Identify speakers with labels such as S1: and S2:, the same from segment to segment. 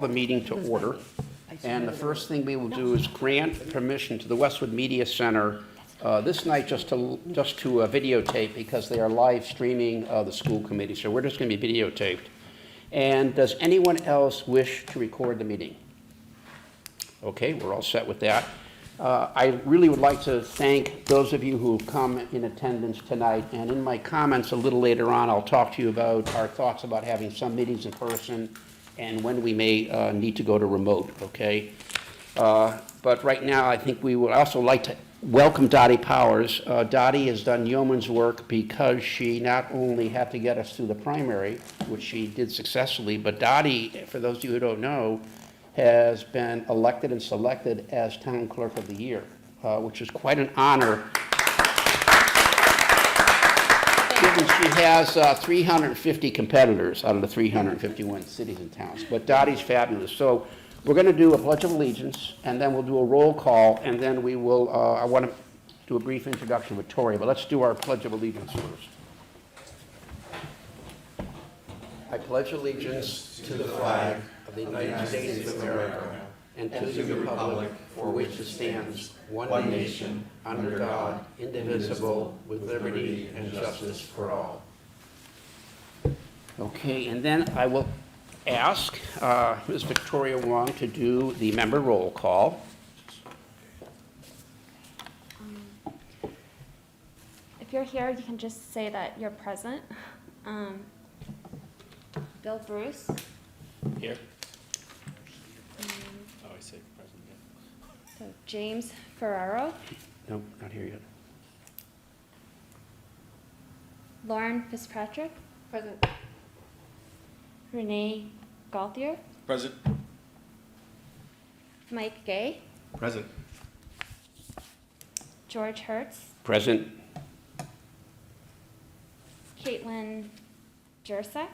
S1: The meeting to order, and the first thing we will do is grant permission to the Westwood Media Center this night just to videotape, because they are live streaming the school committee, so we're just going to be videotaped. And does anyone else wish to record the meeting? Okay, we're all set with that. I really would like to thank those of you who have come in attendance tonight, and in my comments a little later on I'll talk to you about our thoughts about having some meetings in person and when we may need to go to remote, okay? But right now, I think we would also like to welcome Dottie Powers. Dottie has done yeoman's work because she not only had to get us through the primary, which she did successfully, but Dottie, for those of you who don't know, has been elected and selected as Town Clerk of the Year, which is quite an honor. She has 350 competitors out of the 351 cities and towns, but Dottie's fabulous. So we're going to do a Pledge of Allegiance, and then we'll do a roll call, and then we will, I want to do a brief introduction with Tori, but let's do our Pledge of Allegiance first. I pledge allegiance to the flag of the United States of America and to the republic for which it stands, one nation, under God, indivisible, with liberty and justice for all. Okay, and then I will ask Ms. Victoria Wong to do the member roll call.
S2: If you're here, you can just say that you're present. Bill Bruce.
S1: Here.
S3: Oh, I say present, yeah.
S2: So James Ferraro.
S1: No, not here yet.
S2: Lauren Fitzpatrick. Present. Renee Gauthier.
S3: Present.
S2: Mike Gay.
S3: Present.
S2: George Hertz.
S1: Present.
S2: Caitlin Jersek.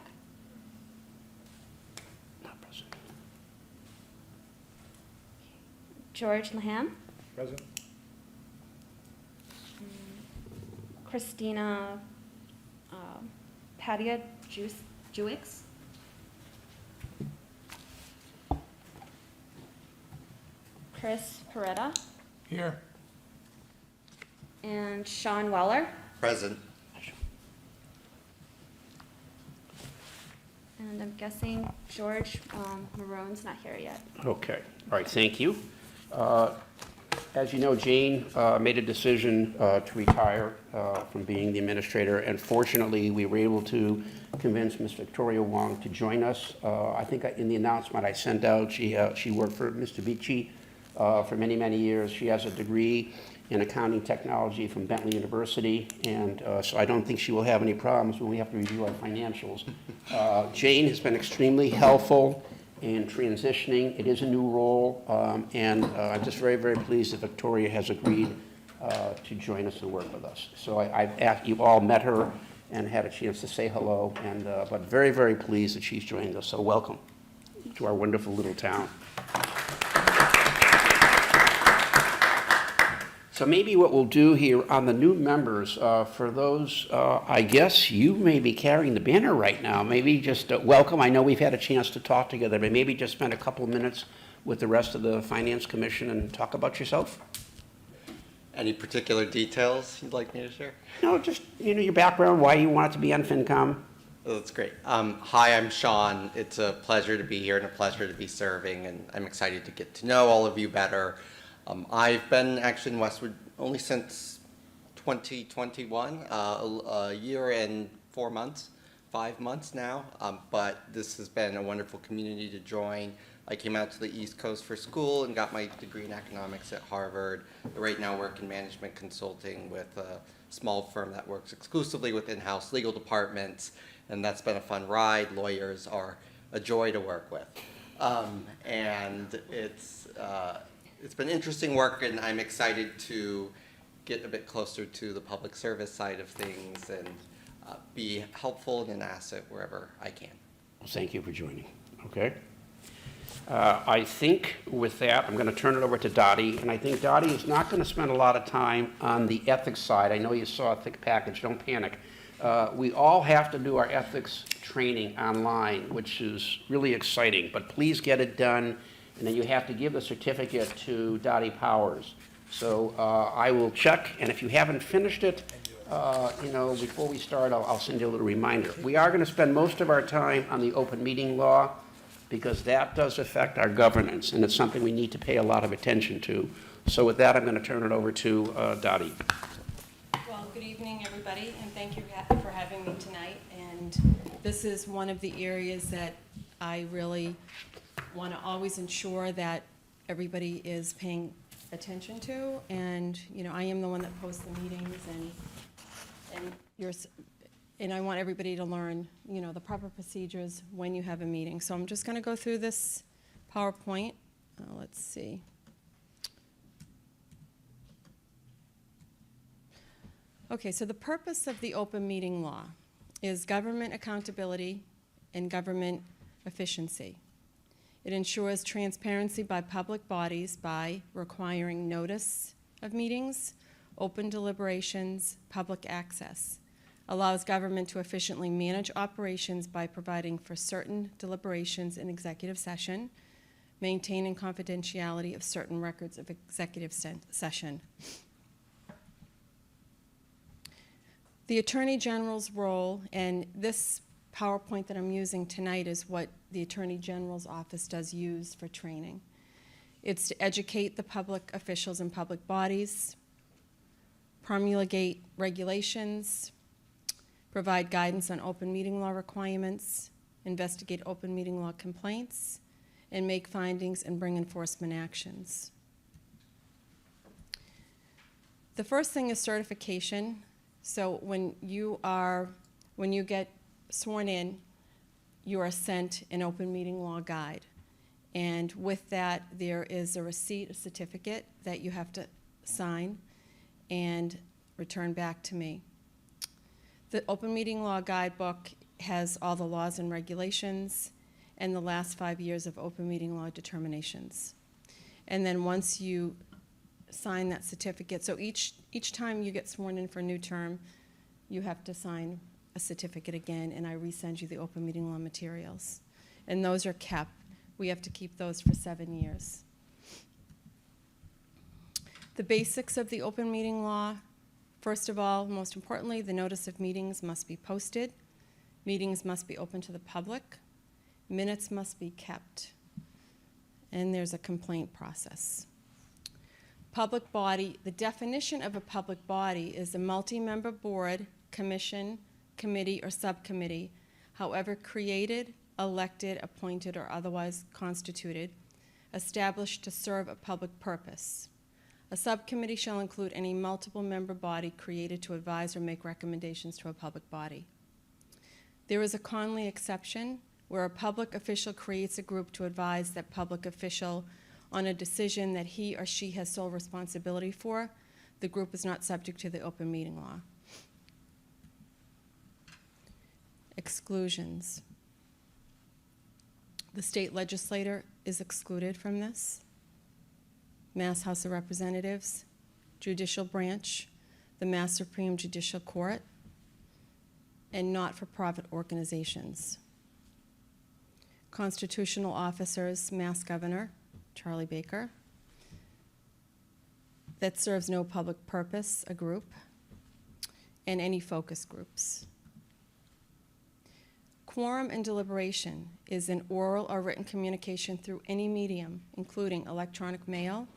S1: Not present.
S2: George Laham.
S3: Present.
S2: Christina Padia Jewix. Chris Peretta.
S3: Here.
S2: And Sean Weller.
S4: Present.
S2: And I'm guessing George Maroon's not here yet.
S1: Okay, all right, thank you. As you know, Jane made a decision to retire from being the administrator, and fortunately, we were able to convince Ms. Victoria Wong to join us. I think in the announcement I sent out, she worked for Mr. Beachy for many, many years. She has a degree in accounting technology from Bentley University, and so I don't think she will have any problems when we have to review our financials. Jane has been extremely helpful in transitioning. It is a new role, and I'm just very, very pleased that Victoria has agreed to join us and work with us. So you've all met her and had a chance to say hello, and but very, very pleased that she's joined us. So welcome to our wonderful little town. So maybe what we'll do here on the new members, for those, I guess you may be carrying the banner right now. Maybe just welcome. I know we've had a chance to talk together, but maybe just spend a couple of minutes with the rest of the Finance Commission and talk about yourself.
S4: Any particular details you'd like me to share?
S1: No, just your background, why you wanted to be on FinCom.
S4: Oh, that's great. Hi, I'm Sean. It's a pleasure to be here and a pleasure to be serving, and I'm excited to get to know all of you better. I've been actually in Westwood only since 2021, a year and 4 months, 5 months now, but this has been a wonderful community to join. I came out to the East Coast for school and got my degree in economics at Harvard. Right now I work in management consulting with a small firm that works exclusively with in-house legal departments, and that's been a fun ride. Lawyers are a joy to work with, and it's been interesting work, and I'm excited to get a bit closer to the public service side of things and be helpful and an asset wherever I can.
S1: Well, thank you for joining. Okay. I think with that, I'm going to turn it over to Dottie, and I think Dottie is not going to spend a lot of time on the ethics side. I know you saw a thick package, don't panic. We all have to do our ethics training online, which is really exciting, but please get it done, and then you have to give the certificate to Dottie Powers. So I will check, and if you haven't finished it, before we start, I'll send you a little reminder. We are going to spend most of our time on the open meeting law, because that does affect our governance, and it's something we need to pay a lot of attention to. So with that, I'm going to turn it over to Dottie.
S5: Well, good evening, everybody, and thank you for having me tonight. And this is one of the areas that I really want to always ensure that everybody is paying attention to. And, I am the one that posts the meetings, and I want everybody to learn, the proper procedures when you have a meeting. So I'm just going to go through this PowerPoint. Let's see. Okay, so the purpose of the open meeting law is government accountability and government efficiency. It ensures transparency by public bodies by requiring notice of meetings, open deliberations, public access. Allows government to efficiently manage operations by providing for certain deliberations in executive session, maintaining confidentiality of certain records of executive session. The Attorney General's role, and this PowerPoint that I'm using tonight is what the Attorney General's office does use for training. It's to educate the public officials and public bodies, promulgate regulations, provide guidance on open meeting law requirements, investigate open meeting law complaints, and make findings and bring enforcement actions. The first thing is certification. So when you get sworn in, you are sent an open meeting law guide. And with that, there is a receipt, a certificate that you have to sign and return back to me. The Open Meeting Law Guidebook has all the laws and regulations and the last 5 years of open meeting law determinations. And then once you sign that certificate, so each time you get sworn in for a new term, you have to sign a certificate again, and I resend you the open meeting law materials. And those are kept. We have to keep those for 7 years. The basics of the open meeting law. First of all, most importantly, the notice of meetings must be posted. Meetings must be open to the public. Minutes must be kept. And there's a complaint process. Public body, the definition of a public body is a multi-member board, commission, committee, or subcommittee, however created, elected, appointed, or otherwise constituted, established to serve a public purpose. A subcommittee shall include any multiple member body created to advise or make recommendations to a public body. There is a Conley exception where a public official creates a group to advise that public official on a decision that he or she has sole responsibility for. The group is not subject to the open meeting law. Exclusions. The state legislature is excluded from this. Mass House of Representatives, judicial branch, the Mass Supreme Judicial Court, and not-for-profit organizations. Constitutional officers, Mass Governor, Charlie Baker. That serves no public purpose, a group, and any focus groups. Quorum and deliberation is an oral or written communication through any medium, including electronic mail,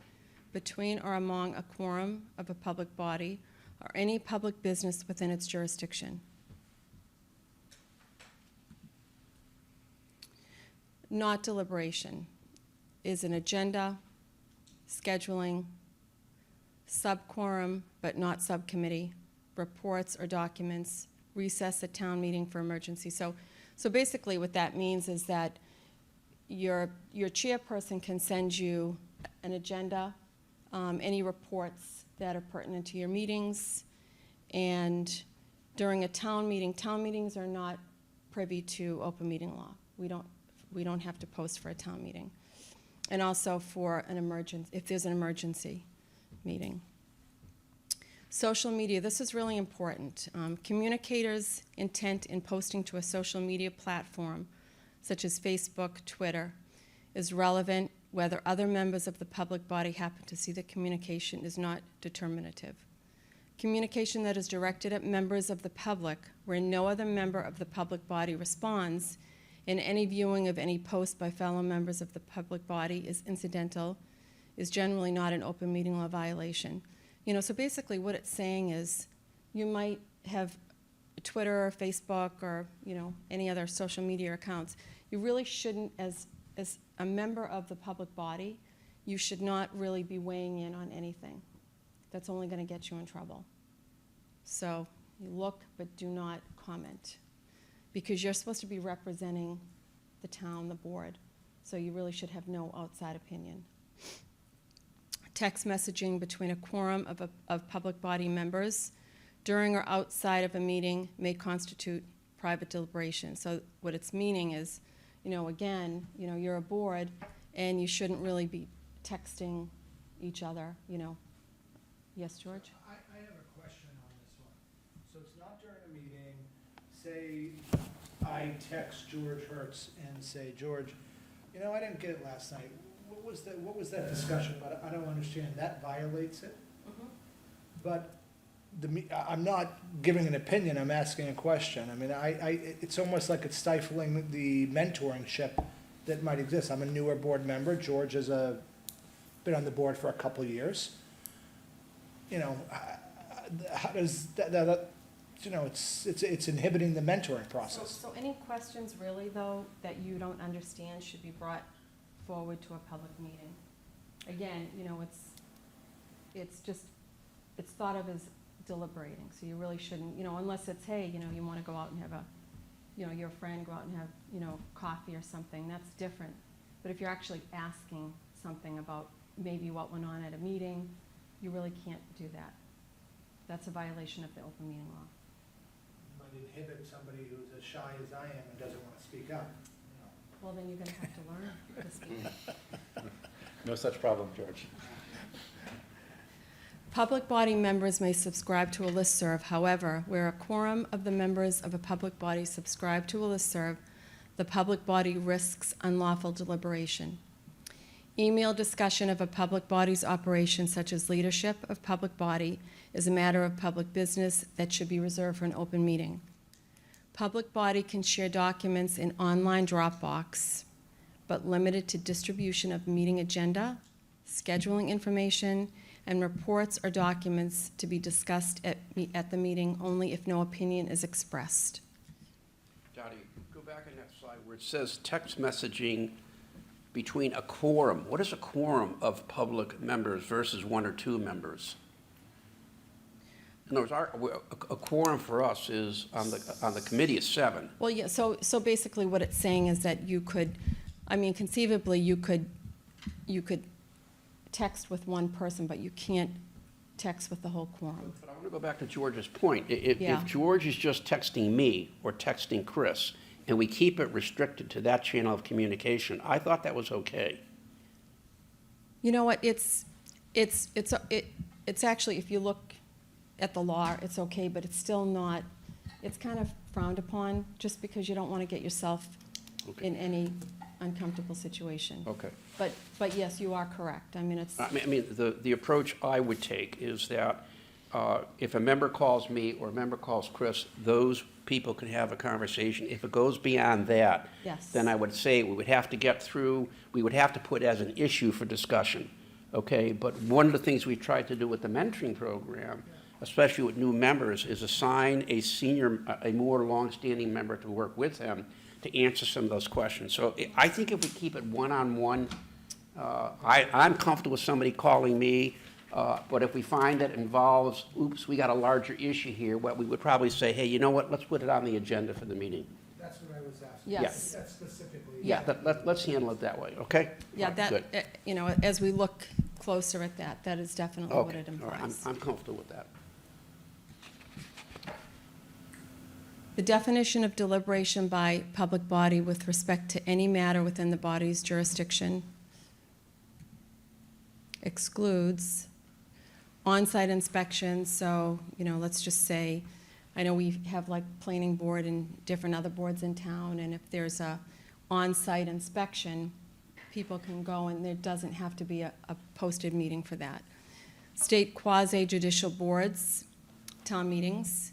S5: between or among a quorum of a public body, or any public business within its jurisdiction. Not deliberation is an agenda, scheduling, subquorum but not subcommittee, reports or documents, recess at town meeting for emergency. So basically what that means is that your chairperson can send you an agenda, any reports that are pertinent to your meetings, and during a town meetings are not privy to open meeting law. We don't we don't have to post for a town meeting. And also for an emergency, if there's an emergency meeting. Social media, this is really important. Communicators' intent in posting to a social media platform, such as Facebook, Twitter, is relevant whether other members of the public body happen to see the communication is not determinative. Communication that is directed at members of the public, where no other member of the public body responds, in any viewing of any post by fellow members of the public body is incidental, is generally not an open meeting law violation. You know, so basically what it's saying is you might have Twitter or Facebook or, you know, any other social media accounts. You really shouldn't, as a member of the public body, you should not really be weighing in on anything. That's only going to get you in trouble. So you look, but do not comment, because you're supposed to be representing the town, the board. So you really should have no outside opinion. Text messaging between a quorum of public body members during or outside of a meeting may constitute private deliberation. So what it's meaning is, you know, again, you know, you're a board and you shouldn't really be texting each other, you know. Yes, George?
S6: I have a question on this one. So it's not during a meeting, say I text George Hertz and say, George, you know, I didn't get it last night. What was that discussion about? I don't understand. That violates it? But I'm not giving an opinion, I'm asking a question. I mean, it's almost like it's stifling the mentoringship that might exist. I'm a newer board member. George has been on the board for a couple of years. You know, how does that you know, it's inhibiting the mentoring process.
S5: So any questions really, though, that you don't understand should be brought forward to a public meeting. Again, you know, it's thought of as deliberating, so you really shouldn't, you know, unless it's, hey, you know, you want to go out and have your friend go out and have, you know, coffee or something, that's different. But if you're actually asking something about maybe what went on at a meeting, you really can't do that. That's a violation of the open meeting law.
S6: Might inhibit somebody who's as shy as I am and doesn't want to speak up.
S5: Well, then you're going to have to learn to speak.
S3: No such problem, George.
S5: Public body members may subscribe to a listserv. However, where a quorum of the members of a public body subscribe to a listserv, the public body risks unlawful deliberation. Email discussion of a public body's operation, such as leadership of public body, is a matter of public business that should be reserved for an open meeting. Public body can share documents in online Dropbox, but limited to distribution of meeting agenda, scheduling information, and reports or documents to be discussed at the meeting only if no opinion is expressed.
S1: Dottie, go back on that slide where it says text messaging between a quorum. What is a quorum of public members versus one or two members? In other words, a quorum for us is, on the committee is 7.
S5: Well, yeah, so basically what it's saying is that you could, I mean, conceivably, you could text with one person, but you can't text with the whole quorum.
S1: But I want to go back to George's point.
S5: Yeah.
S1: If George is just texting me or texting Chris, and we keep it restricted to that channel of communication, I thought that was okay.
S5: You know what, it's actually, if you look at the law, it's okay, but it's still not, it's kind of frowned upon, just because you don't want to get yourself in any uncomfortable situation.
S1: Okay.
S5: But yes, you are correct. I mean, it's,
S1: I mean, the approach I would take is that if a member calls me or a member calls Chris, those people can have a conversation. If it goes beyond that,
S5: yes.
S1: then I would say we would have to get through, we would have to put as an issue for discussion, okay? But one of the things we've tried to do with the mentoring program, especially with new members, is assign a more long-standing member to work with them to answer some of those questions. So I think if we keep it one-on-one, I'm comfortable with somebody calling me, but if we find that it involves, oops, we got a larger issue here, what we would probably say, hey, you know what, let's put it on the agenda for the meeting.
S6: That's what I was asking.
S5: Yes.
S6: That's specifically.
S5: Yeah.
S1: Let's handle it that way, okay?
S5: yeah,
S1: Good.
S5: that, you know, as we look closer at that, that is definitely what
S1: Okay,
S5: it
S1: all right,
S5: implies.
S1: I'm comfortable with that.
S5: The definition of deliberation by public body with respect to any matter within the body's jurisdiction excludes on-site inspections. So, let's just say, I know we have like planning board and different other boards in town, and if there's a on-site inspection, people can go, and there doesn't have to be a posted meeting for that. State quasi-judicial boards, town meetings,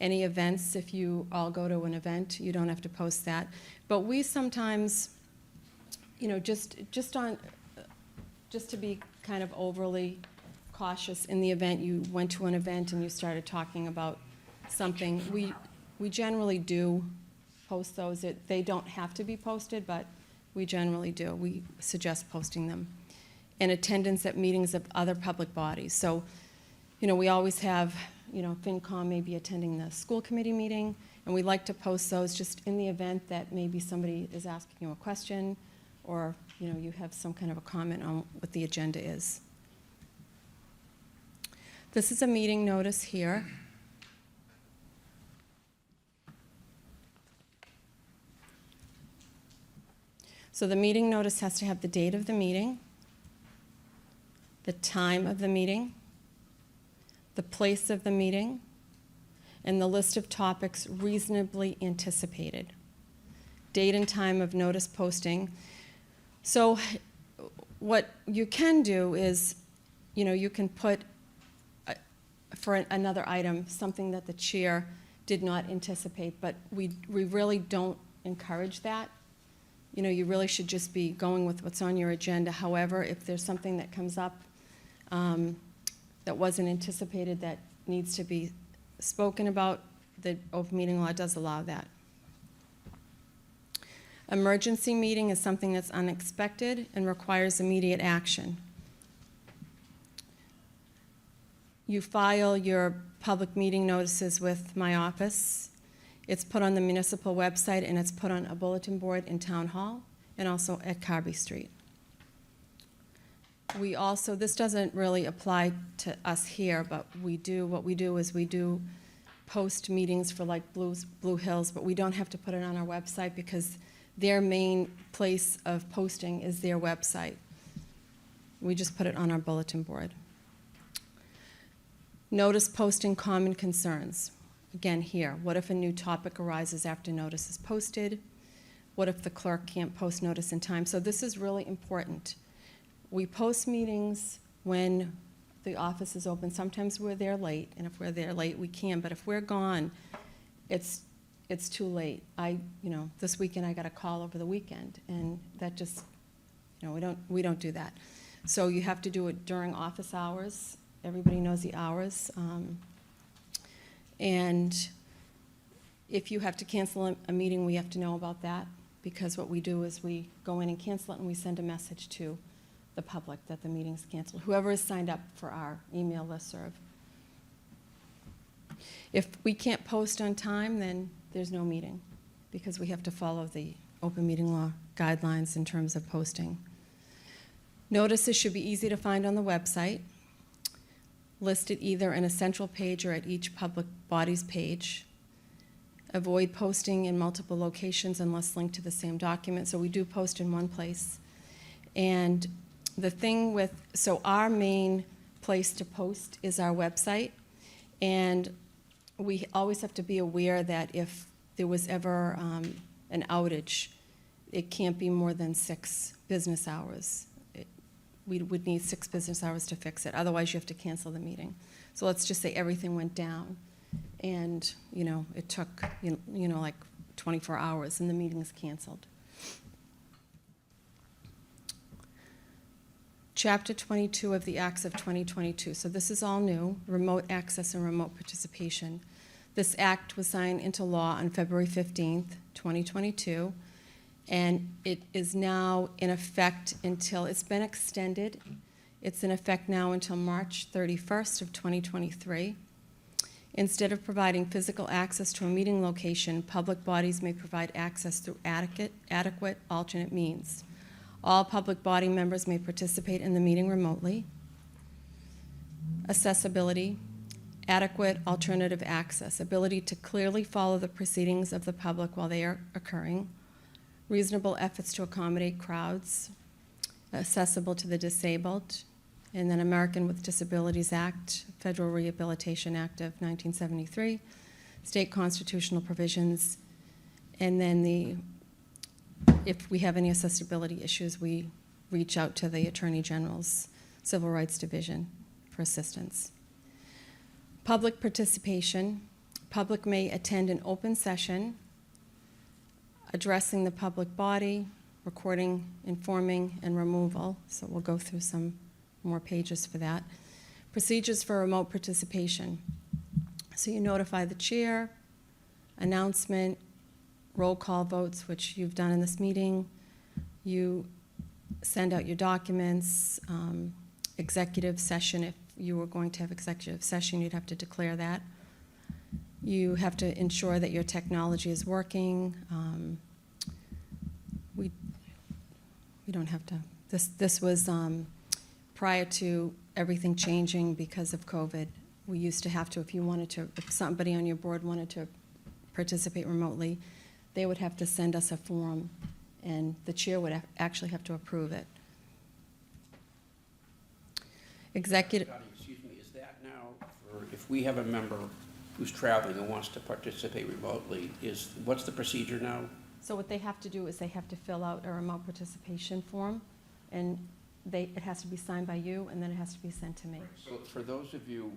S5: any events, if you all go to an event, you don't have to post that. But we sometimes, just to be kind of overly cautious, in the event you went to an event and you started talking about something, we generally do post those. They don't have to be posted, but we generally do. We suggest posting them. And attendance at meetings of other public bodies. So, we always have, FinCom may be attending the school committee meeting, and we like to post those just in the event that maybe somebody is asking you a question, or, you have some kind of a comment on what the agenda is. This is a meeting notice here. So the meeting notice has to have the date of the meeting, the time of the meeting, the place of the meeting, and the list of topics reasonably anticipated. Date and time of notice posting. So what you can do is, you can put for another item something that the chair did not anticipate, but we really don't encourage that. You really should just be going with what's on your agenda. However, if there's something that comes up that wasn't anticipated that needs to be spoken about, the open meeting law does allow that. Emergency meeting is something that's unexpected and requires immediate action. You file your public meeting notices with my office. It's put on the municipal website, and it's put on a bulletin board in Town Hall and also at Carby Street. We also, this doesn't really apply to us here, but what we do is we do post meetings for like Blue Hills, but we don't have to put it on our website because their main place of posting is their website. We just put it on our bulletin board. Notice posting common concerns. Again here, what if a new topic arises after notice is posted? What if the clerk can't post notice in time? So this is really important. We post meetings when the office is open. Sometimes we're there late, and if we're there late, we can. But if we're gone, it's too late. This weekend I got a call over the weekend, and that just, we don't do that. So you have to do it during office hours. Everybody knows the hours. And if you have to cancel a meeting, we have to know about that, because what we do is we go in and cancel it, and we send a message to the public that the meeting's canceled, whoever is signed up for our email listserv. If we can't post on time, then there's no meeting, because we have to follow the open meeting law guidelines in terms of posting. Notices should be easy to find on the website, listed either in a central page or at each public body's page. Avoid posting in multiple locations unless linked to the same document. So we do post in one place. And the thing so our main place to post is our website. And we always have to be aware that if there was ever an outage, it can't be more than 6 business hours. We would need 6 business hours to fix it. Otherwise, you have to cancel the meeting. So let's just say everything went down, and it took like 24 hours, and the meeting is canceled. Chapter 22 of the Acts of 2022. So this is all new, remote access and remote participation. This act was signed into law on February 15th, 2022, and it is now in effect until, it's been extended. It's in effect now until March 31st of 2023. Instead of providing physical access to a meeting location, public bodies may provide access through adequate alternate means. All public body members may participate in the meeting remotely. Accessibility. adequate alternative access, ability to clearly follow the proceedings of the public while they are occurring, reasonable efforts to accommodate crowds, accessible to the disabled, and then American with Disabilities Act, Federal Rehabilitation Act of 1973, state constitutional provisions, and then if we have any accessibility issues, we reach out to the Attorney General's Civil Rights Division for assistance. Public participation. Public may attend an open session addressing the public body, recording, informing, and removal. So we'll go through some more pages for that. Procedures for remote participation. So you notify the chair, announcement, roll call votes, which you've done in this meeting. You send out your documents, executive session. If you were going to have executive session, you'd have to declare that. You have to ensure that your technology is working. We don't have to, this was prior to everything changing because of COVID. We used to have to, if somebody on your board wanted to participate remotely, they would have to send us a form, and the chair would actually have to approve it. Executive.
S1: Dottie, excuse me, is that now, if we have a member who's traveling and wants to participate remotely, what's the procedure now?
S5: So what they have to do is they have to fill out a remote participation form, and it has to be signed by you, and then it has to be sent to me.
S1: So for those of you,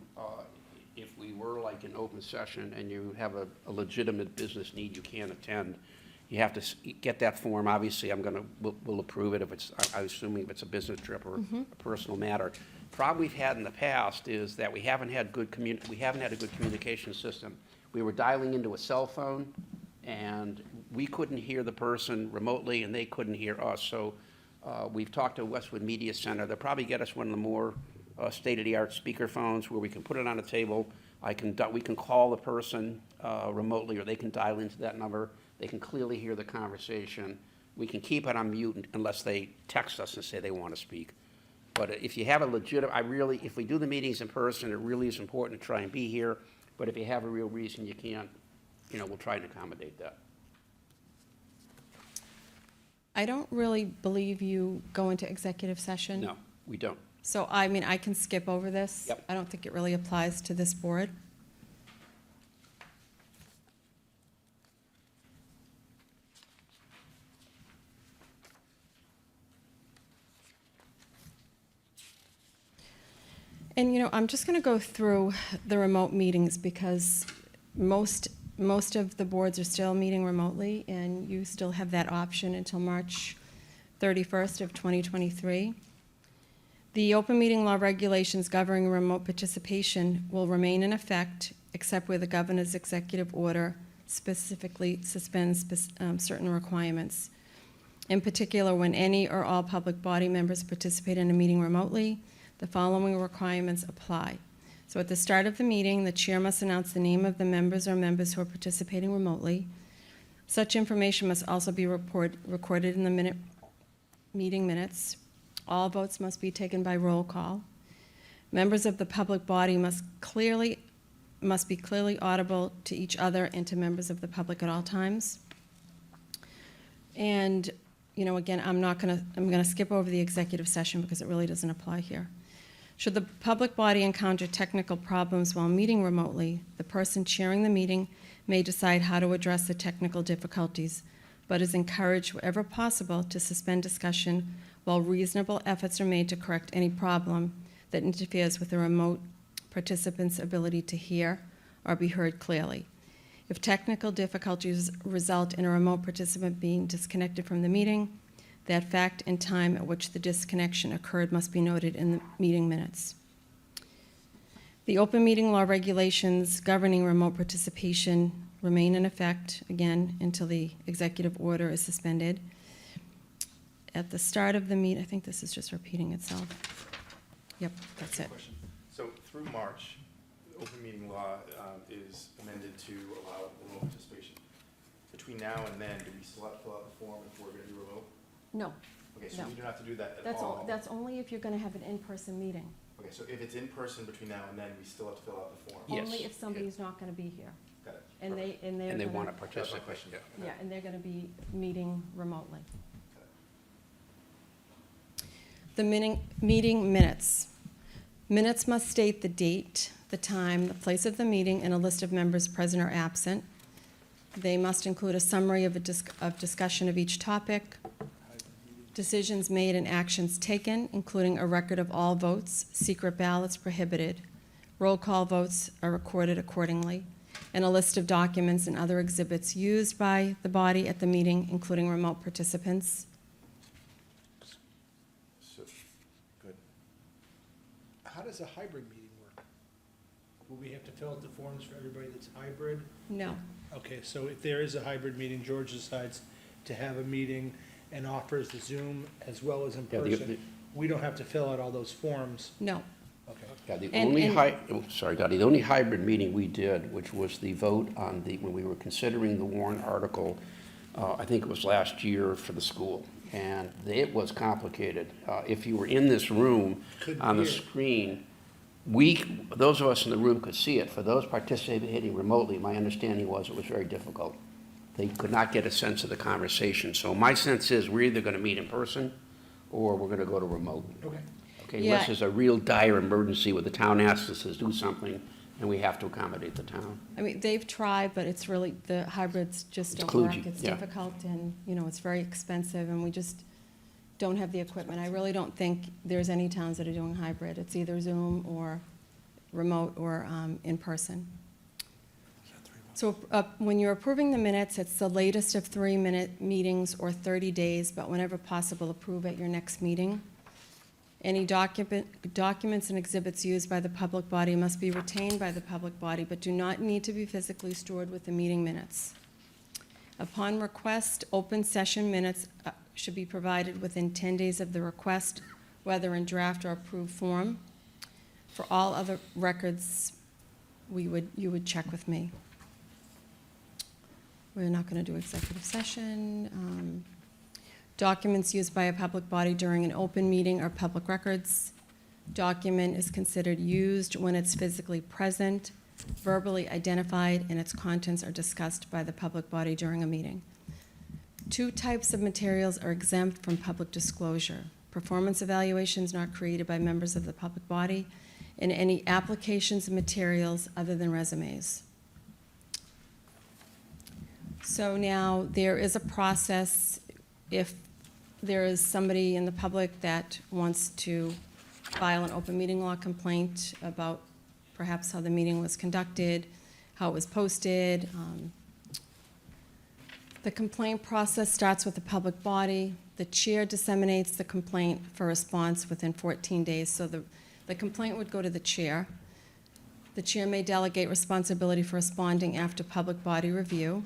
S1: if we were like in open session and you have a legitimate business need you can't attend, you have to get that form. Obviously, we'll approve it if it's, I'm assuming if it's a business trip or a personal matter. Problem we've had in the past is that we haven't had a good communication system. We were dialing into a cell phone, and we couldn't hear the person remotely, and they couldn't hear us. So we've talked to Westwood Media Center. They'll probably get us one of the more state-of-the-art speaker phones where we can put it on a table. We can call the person remotely, or they can dial into that number. They can clearly hear the conversation. We can keep it on mute unless they text us and say they want to speak. But if you have a if we do the meetings in person, it really is important to try and be here. But if you have a real reason you can't, we'll try and accommodate that.
S5: I don't really believe you go into executive session.
S1: No, we don't.
S5: So, I can skip over this.
S1: Yep.
S5: I don't think it really applies to this board. And, I'm just going to go through the remote meetings because most of the boards are still meeting remotely, and you still have that option until March 31st of 2023. The open meeting law regulations governing remote participation will remain in effect, except where the governor's executive order specifically suspends certain requirements. In particular, when any or all public body members participate in a meeting remotely, the following requirements apply. So at the start of the meeting, the chair must announce the name of the members or members who are participating remotely. Such information must also be recorded in the meeting minutes. All votes must be taken by roll call. Members of the public body must be clearly audible to each other and to members of the public at all times. And, again, I'm going to skip over the executive session because it really doesn't apply here. Should the public body encounter technical problems while meeting remotely, the person chairing the meeting may decide how to address the technical difficulties, but is encouraged wherever possible to suspend discussion while reasonable efforts are made to correct any problem that interferes with the remote participant's ability to hear or be heard clearly. If technical difficulties result in a remote participant being disconnected from the meeting, that fact and time at which the disconnection occurred must be noted in the meeting minutes. The open meeting law regulations governing remote participation remain in effect, again, until the executive order is suspended. At the start of the meeting, I think this is just repeating itself. Yep, that's it.
S3: Question. So through March, the open meeting law is amended to allow remote participation. Between now and then, do we still have to fill out the form if we're going to do remote?
S5: No.
S3: Okay, so
S5: No.
S3: we don't have to do that at all?
S5: That's only if you're going to have an in-person meeting.
S3: Okay, Okay, so if it's in person between now and then, we still have to fill out the form?
S1: Yes.
S5: Only if somebody's not gonna be here.
S3: Got it.
S5: And
S3: Perfect.
S5: they're
S1: And they want to
S5: gonna,
S3: That's my
S1: participate.
S3: question.
S5: yeah, and they're gonna be meeting remotely. The meeting minutes. Minutes must state the date, the time, the place of the meeting, and a list of members present or absent. They must include a summary of discussion of each topic, decisions made and actions taken, including a record of all votes, secret ballots prohibited, roll call votes are recorded accordingly, and a list of documents and other exhibits used by the body at the meeting, including remote participants.
S3: So, good.
S6: How does a hybrid meeting work? Will we have to fill out the forms for everybody that's hybrid?
S5: No.
S6: Okay, so if there is a hybrid meeting, George decides to have a meeting and offers the Zoom as well as in
S1: Yeah,
S6: person, we don't have to fill out all those forms?
S5: No.
S6: Okay.
S1: Yeah, the
S5: And-
S1: only
S5: and-
S1: sorry, Dottie, the only hybrid meeting we did, which was the vote on when we were considering the Warrant article, I think it was last year for the school, and it was complicated. If you were in this room
S6: Couldn't
S1: on the
S6: hear.
S1: screen, those of us in the room could see it. For those participating remotely, my understanding was it was very difficult. They could not get a sense of the conversation. So my sense is we're either going to meet in person or we're going to go to remote.
S6: Okay.
S1: Okay,
S5: Yeah.
S1: unless there's a real dire emergency where the town asks us to do something and we have to accommodate the town.
S5: I mean, they've tried, but it's really, the hybrids just
S1: It's
S5: don't work.
S1: kludgy,
S5: It's
S1: yeah.
S5: difficult and, it's very expensive and we just don't have the equipment. I really don't think there's any towns that are doing hybrid. It's either Zoom or remote or in person. So when you're approving the minutes, it's the latest of 3-minute meetings or 30 days, but whenever possible, approve at your next meeting. Any documents and exhibits used by the public body must be retained by the public body, but do not need to be physically stored with the meeting minutes. Upon request, open session minutes should be provided within 10 days of the request, whether in draft or approved form. For all other records, you would check with me. We're not going to do executive session. Documents used by a public body during an open meeting are public records. Document is considered used when it's physically present, verbally identified, and its contents are discussed by the public body during a meeting. 2 types of materials are exempt from public disclosure: performance evaluations not created by members of the public body, and any applications of materials other than resumes. So now, there is a process if there is somebody in the public that wants to file an open meeting law complaint about perhaps how the meeting was conducted, how it was posted. The complaint process starts with the public body. The chair disseminates the complaint for response within 14 days. So the complaint would go to the chair. The chair may delegate responsibility for responding after public body review,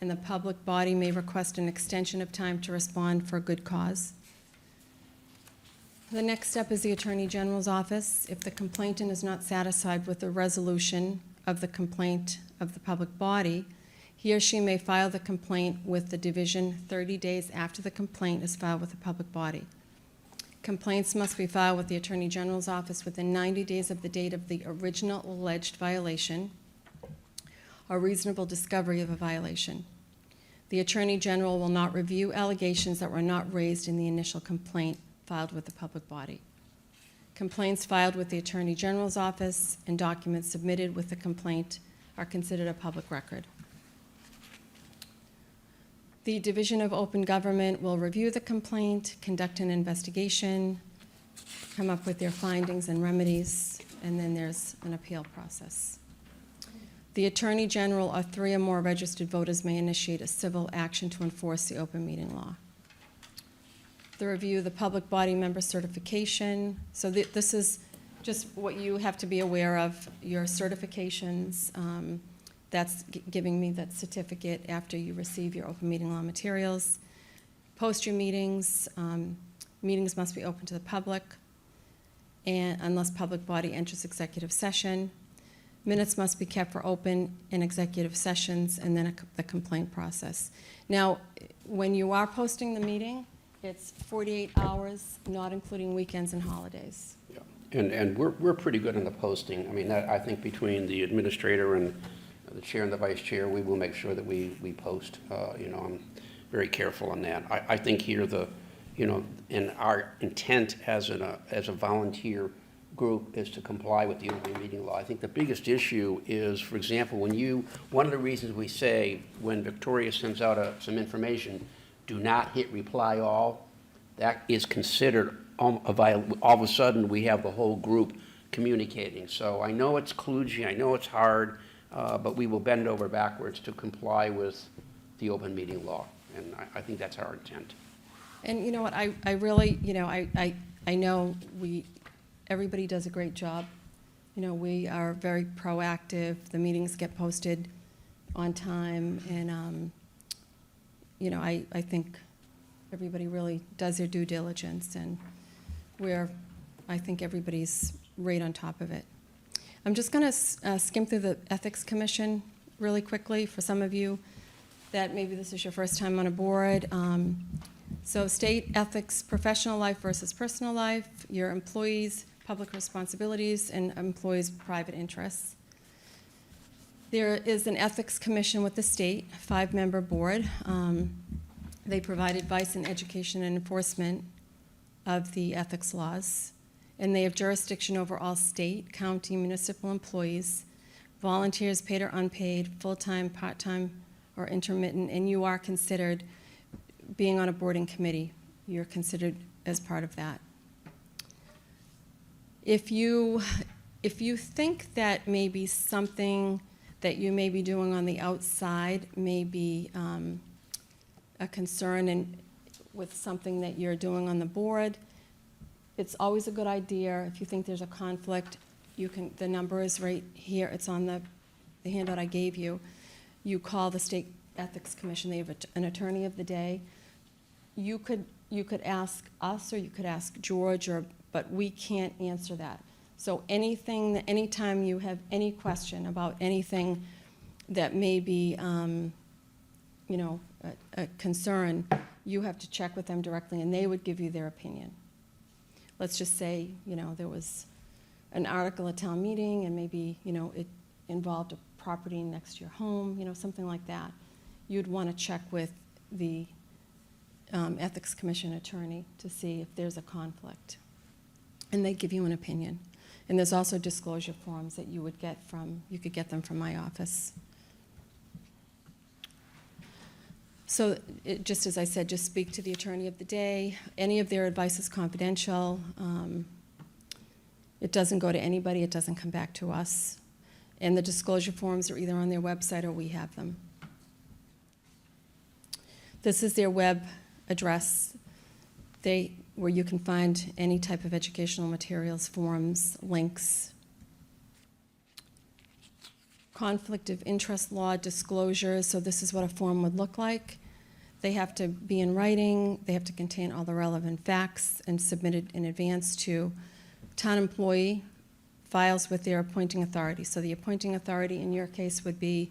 S5: and the public body may request an extension of time to respond for a good cause. The next step is the Attorney General's office. If the complainant is not satisfied with the resolution of the complaint of the public body, he or she may file the complaint with the division 30 days after the complaint is filed with the public body. Complaints must be filed with the Attorney General's office within 90 days of the date of the original alleged violation or reasonable discovery of a violation. The Attorney General will not review allegations that were not raised in the initial complaint filed with the public body. Complaints filed with the Attorney General's office and documents submitted with the complaint are considered a public record. The Division of Open Government will review the complaint, conduct an investigation, come up with their findings and remedies, and then there's an appeal process. The Attorney General or 3 or more registered voters may initiate a civil action to enforce the open meeting law. The review of the public body member certification. So this is just what you have to be aware of, your certifications. That's giving me that certificate after you receive your open meeting law materials. Post your meetings. Meetings must be open to the public, and unless public body enters executive session. Minutes must be kept for open and executive sessions, and then the complaint process. Now, when you are posting the meeting, it's 48 hours, not including weekends and holidays.
S1: Yeah. And we're pretty good on the posting. I mean, I think between the administrator and the chair and the vice chair, we will make sure that we post. I'm very careful on that. I think here and our intent as a volunteer group is to comply with the open meeting law. I think the biggest issue is, for example, one of the reasons we say when Victoria sends out some information, do not hit reply all, that is considered all of a sudden we have the whole group communicating. So I know it's kludgy, I know it's hard, but we will bend over backwards to comply with the open meeting law. And I think that's our intent.
S5: And you know what, I really, I know everybody does a great job. We are very proactive, the meetings get posted on time, and, I think everybody really does their due diligence, and I think everybody's right on top of it. I'm just gonna skim through the Ethics Commission really quickly for some of you that maybe this is your first time on a board. So state ethics, professional life versus personal life, your employees' public responsibilities, and employees' private interests. There is an ethics commission with the state, 5-member board. They provide advice in education and enforcement of the ethics laws, and they have jurisdiction over all state, county, municipal employees, volunteers, paid or unpaid, full-time, part-time, or intermittent, and you are considered, being on a boarding committee, you're considered as part of that. If you think that maybe something that you may be doing on the outside may be a concern and with something that you're doing on the board, it's always a good idea. If you think there's a conflict, the number is right here. It's on the handout I gave you. You call the State Ethics Commission. They have an attorney of the day. You could ask us, or you could ask George, but we can't answer that. So anytime you have any question about anything that may be, a concern, you have to check with them directly, and they would give you their opinion. Let's just say, there was an article at town meeting, and maybe, it involved a property next to your home, something like that. You'd want to check with the Ethics Commission attorney to see if there's a conflict. And they give you an opinion. And there's also disclosure forms that you could get them from my office. So just as I said, just speak to the attorney of the day. Any of their advice is confidential. It doesn't go to anybody. It doesn't come back to us. And the disclosure forms are either on their website or we have them. This is their web address where you can find any type of educational materials, forms, links. Conflict of interest law disclosures, so this is what a form would look like. They have to be in writing, they have to contain all the relevant facts and submitted in advance to town employee, files with their appointing authority. So the appointing authority in your case would be,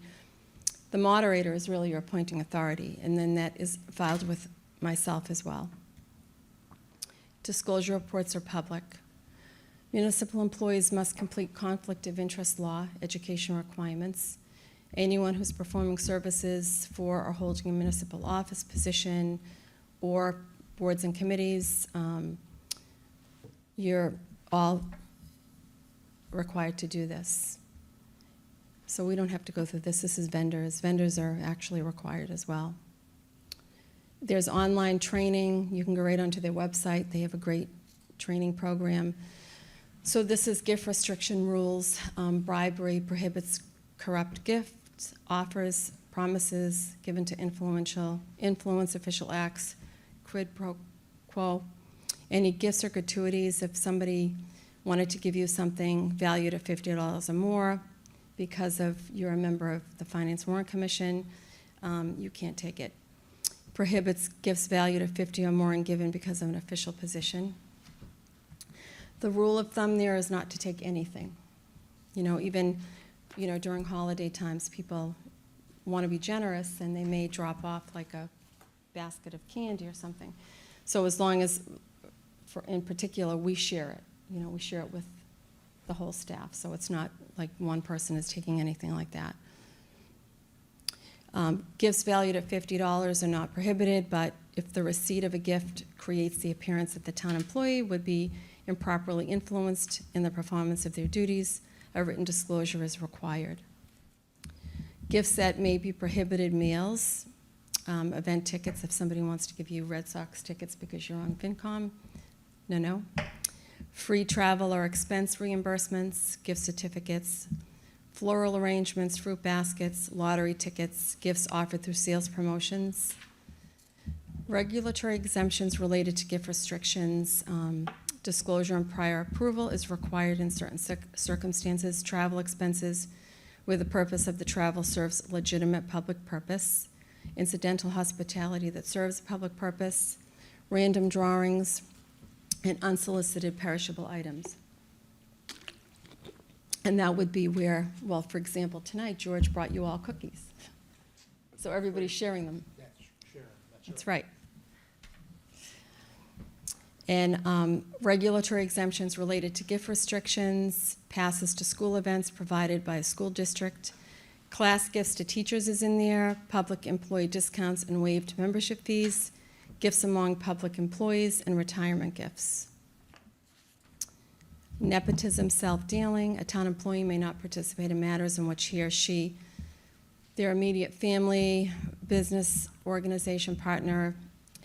S5: the moderator is really your appointing authority, and then that is filed with myself as well. Disclosure reports are public. Municipal employees must complete conflict of interest law education requirements. Anyone who's performing services for or holding a municipal office position or boards and committees, you're all required to do this. So we don't have to go through this. This is vendors. Vendors are actually required as well. There's online training. You can go right onto their website. They have a great training program. So this is gift restriction rules. Bribery prohibits corrupt gifts, offers, promises given to influence official acts, quid pro quo. Any gifts or gratuities, if somebody wanted to give you something valued at $50 or more because you're a member of the Finance Warrant Commission, you can't take it. Prohibits gifts valued at $50 or more and given because of an official position. The rule of thumb there is not to take anything. Even during holiday times, people want to be generous and they may drop off like a basket of candy or something. So as long as, in particular, we share it. We share it with the whole staff, so it's not like one person is taking anything like that. Gifts valued at $50 are not prohibited, but if the receipt of a gift creates the appearance that the town employee would be improperly influenced in the performance of their duties, a written disclosure is required. Gifts that may be prohibited: meals, event tickets, if somebody wants to give you Red Sox tickets because you're on FinCom, no. Free travel or expense reimbursements, gift certificates, floral arrangements, fruit baskets, lottery tickets, gifts offered through sales promotions. Regulatory exemptions related to gift restrictions, disclosure and prior approval is required in certain circumstances. Travel expenses where the purpose of the travel serves a legitimate public purpose. Incidental hospitality that serves a public purpose. Random drawings and unsolicited perishable items. And that would be where, well, for example, tonight, George brought you all cookies. So everybody's sharing them.
S6: Yeah, sure,
S5: That's right. And regulatory exemptions related to gift restrictions, passes to school events provided by a school district, class gifts to teachers is in there, public employee discounts and waived membership fees, gifts among public employees, and retirement gifts. Nepotism, self-dealing. A town employee may not participate in matters in which he or she, their immediate family, business, organization partner,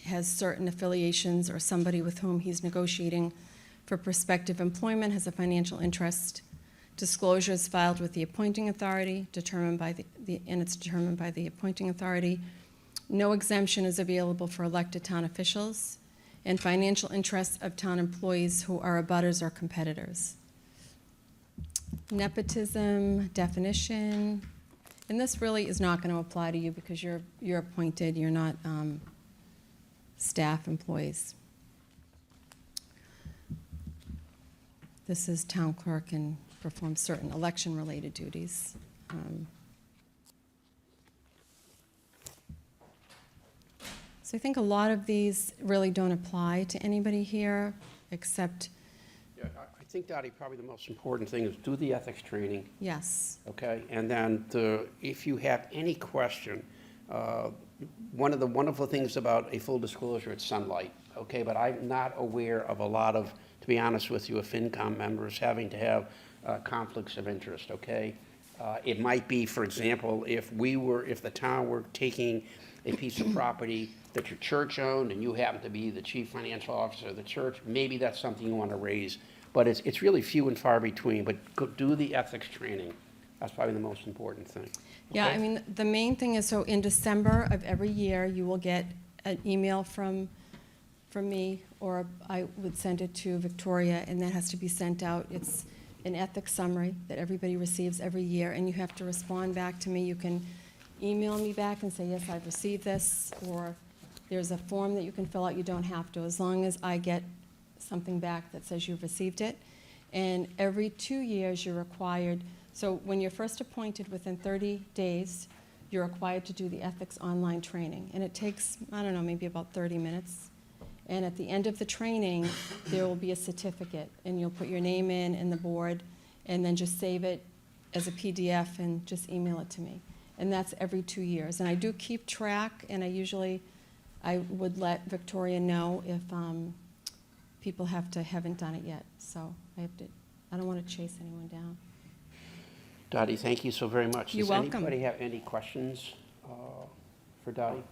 S5: has certain affiliations, or somebody with whom he's negotiating for prospective employment has a financial interest. Disclosure is filed with the appointing authority, determined by and it's determined by the appointing authority. No exemption is available for elected town officials, and financial interests of town employees who are abutters or competitors. Nepotism definition, and this really is not going to apply to you because you're appointed, you're not staff employees. This is town clerk and performs certain election-related duties. So I think a lot of these really don't apply to anybody here, except,
S1: Yeah, I think, Dottie, probably the most important thing is do the ethics training,
S5: yes,
S1: okay? And then if you have any question, one of the wonderful things about a full disclosure, it's sunlight, okay? But I'm not aware of a lot of, to be honest with you, of FinCom members having to have conflicts of interest, okay? It might be, for example, if the town were taking a piece of property that your church owned and you happen to be the chief financial officer of the church, maybe that's something you want to raise. But it's really few and far between, but do the ethics training. That's probably the most important thing.
S5: Yeah,
S1: Okay?
S5: I mean, the main thing is, so in December of every year, you will get an email from me, or I would send it to Victoria, and that has to be sent out. It's an ethics summary that everybody receives every year, and you have to respond back to me. You can email me back and say, yes, I've received this, or there's a form that you can fill out. You don't have to, as long as I get something back that says you've received it. And every 2 years, you're required. So when you're first appointed, within 30 days, you're required to do the ethics online training. And it takes, I don't know, maybe about 30 minutes. And at the end of the training, there will be a certificate, and you'll put your name in and the board, and then just save it as a PDF and just email it to me. And that's every 2 years. And I do keep track, and I would let Victoria know if people haven't done it yet. So I don't want to chase anyone down.
S1: Dottie, thank you so very much.
S5: You're welcome.
S1: Does anybody have any questions for Dottie?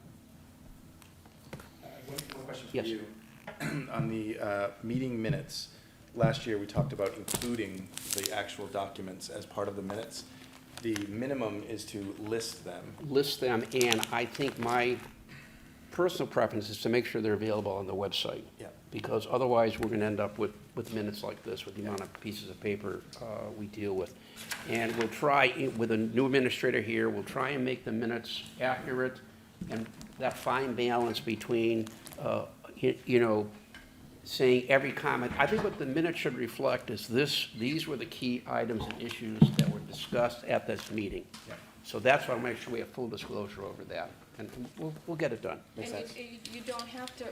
S3: One question for
S1: Yes.
S3: you. On the meeting minutes, last year we talked about including the actual documents as part of the minutes. The minimum is to list them.
S1: List them, and I think my personal preference is to make sure they're available on the website.
S3: Yeah.
S1: Because otherwise, we're going to end up with minutes like this, with the amount of pieces of paper we deal with. And we'll try, with a new administrator here, we'll try and make the minutes accurate, and that fine balance between, saying every comment. I think what the minutes should reflect is these were the key items and issues that were discussed at this meeting.
S3: Yeah.
S1: So that's why I'll make sure we have full disclosure over that, and we'll get it done.
S3: Makes
S5: And
S3: sense.
S5: you don't have to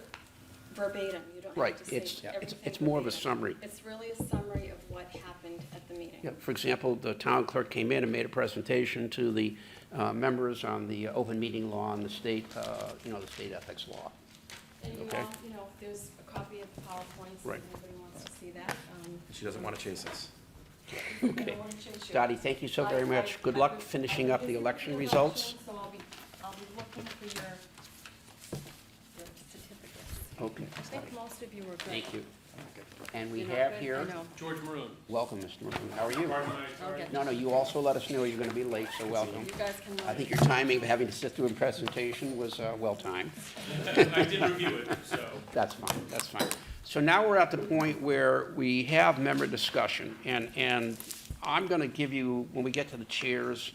S5: verbatim, you don't
S1: Right,
S5: have to say
S1: it's
S5: everything
S1: more of a
S5: verbatim.
S1: summary.
S5: It's really a summary of what happened at the meeting.
S1: Yeah, for example, the town clerk came in and made a presentation to the members on the open meeting law and the state, the state ethics law.
S5: And you
S1: Okay.
S5: all, there's a copy of the PowerPoints, if
S1: Right.
S5: anybody wants to see that.
S3: She doesn't want to chase us.
S5: I don't wanna change you.
S1: Dottie, thank you so very much. Good luck finishing up the election results.
S5: So I'll be looking for your certificates.
S1: Okay,
S5: I think most of you were good.
S1: thank you. And we
S5: You're not
S1: have
S5: good?
S1: here,
S5: I know.
S7: George Maroon.
S1: welcome, Mr. Maroon. How are you?
S5: Okay.
S1: No, you also let us know you're going to be late, so welcome.
S5: You guys can.
S1: I think your timing of having to sit through a presentation was well-timed.
S7: I did review it, so.
S1: That's fine. So now we're at the point where we have member discussion, and I'm going to give you, when we get to the chair's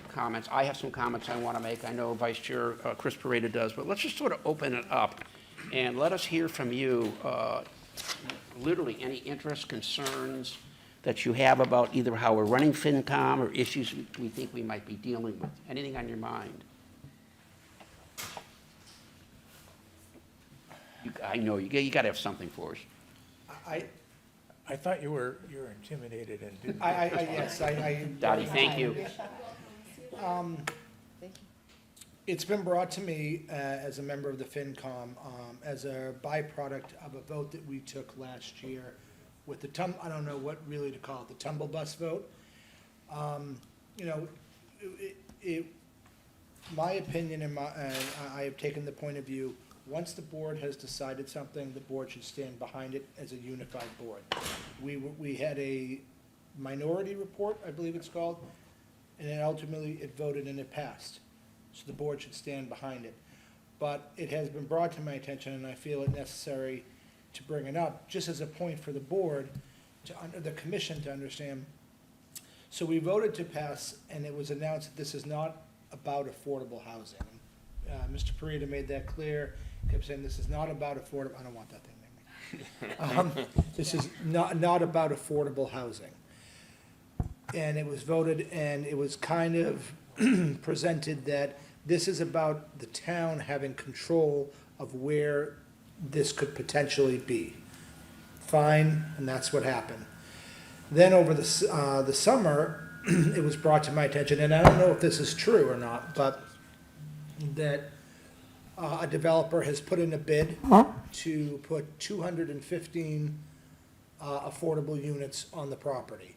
S1: comments, I have some comments I want to make. I know Vice Chair Chris Pareda does, but let's just sort of open it up and let us hear from you, literally any interests, concerns that you have about either how we're running FinCom or issues we think we might be dealing with. Anything on your mind? I know, you got to have something for us.
S8: I thought you were intimidated and didn't.
S6: Yes,
S1: Dottie, thank you.
S6: It's been brought to me as a member of the FinCom, as a byproduct of a vote that we took last year with the I don't know what really to call it, the tumble bus vote. My opinion and I have taken the point of view, once the board has decided something, the board should stand behind it as a unified board. We had a minority report, I believe it's called, and then ultimately it voted and it passed. So the board should stand behind it. But it has been brought to my attention, and I feel it necessary to bring it up, just as a point for the board, the commission to understand. So we voted to pass, and it was announced that this is not about affordable housing. Mr. Pareda made that clear, kept saying this is not about affordable, I don't want that thing named. This is not about affordable housing. And it was voted, and it was kind of presented that this is about the town having control of where this could potentially be. Fine, and that's what happened. Then over the summer, it was brought to my attention, and I don't know if this is true or not, but that a developer has put in a bid to put 215 affordable units on the property.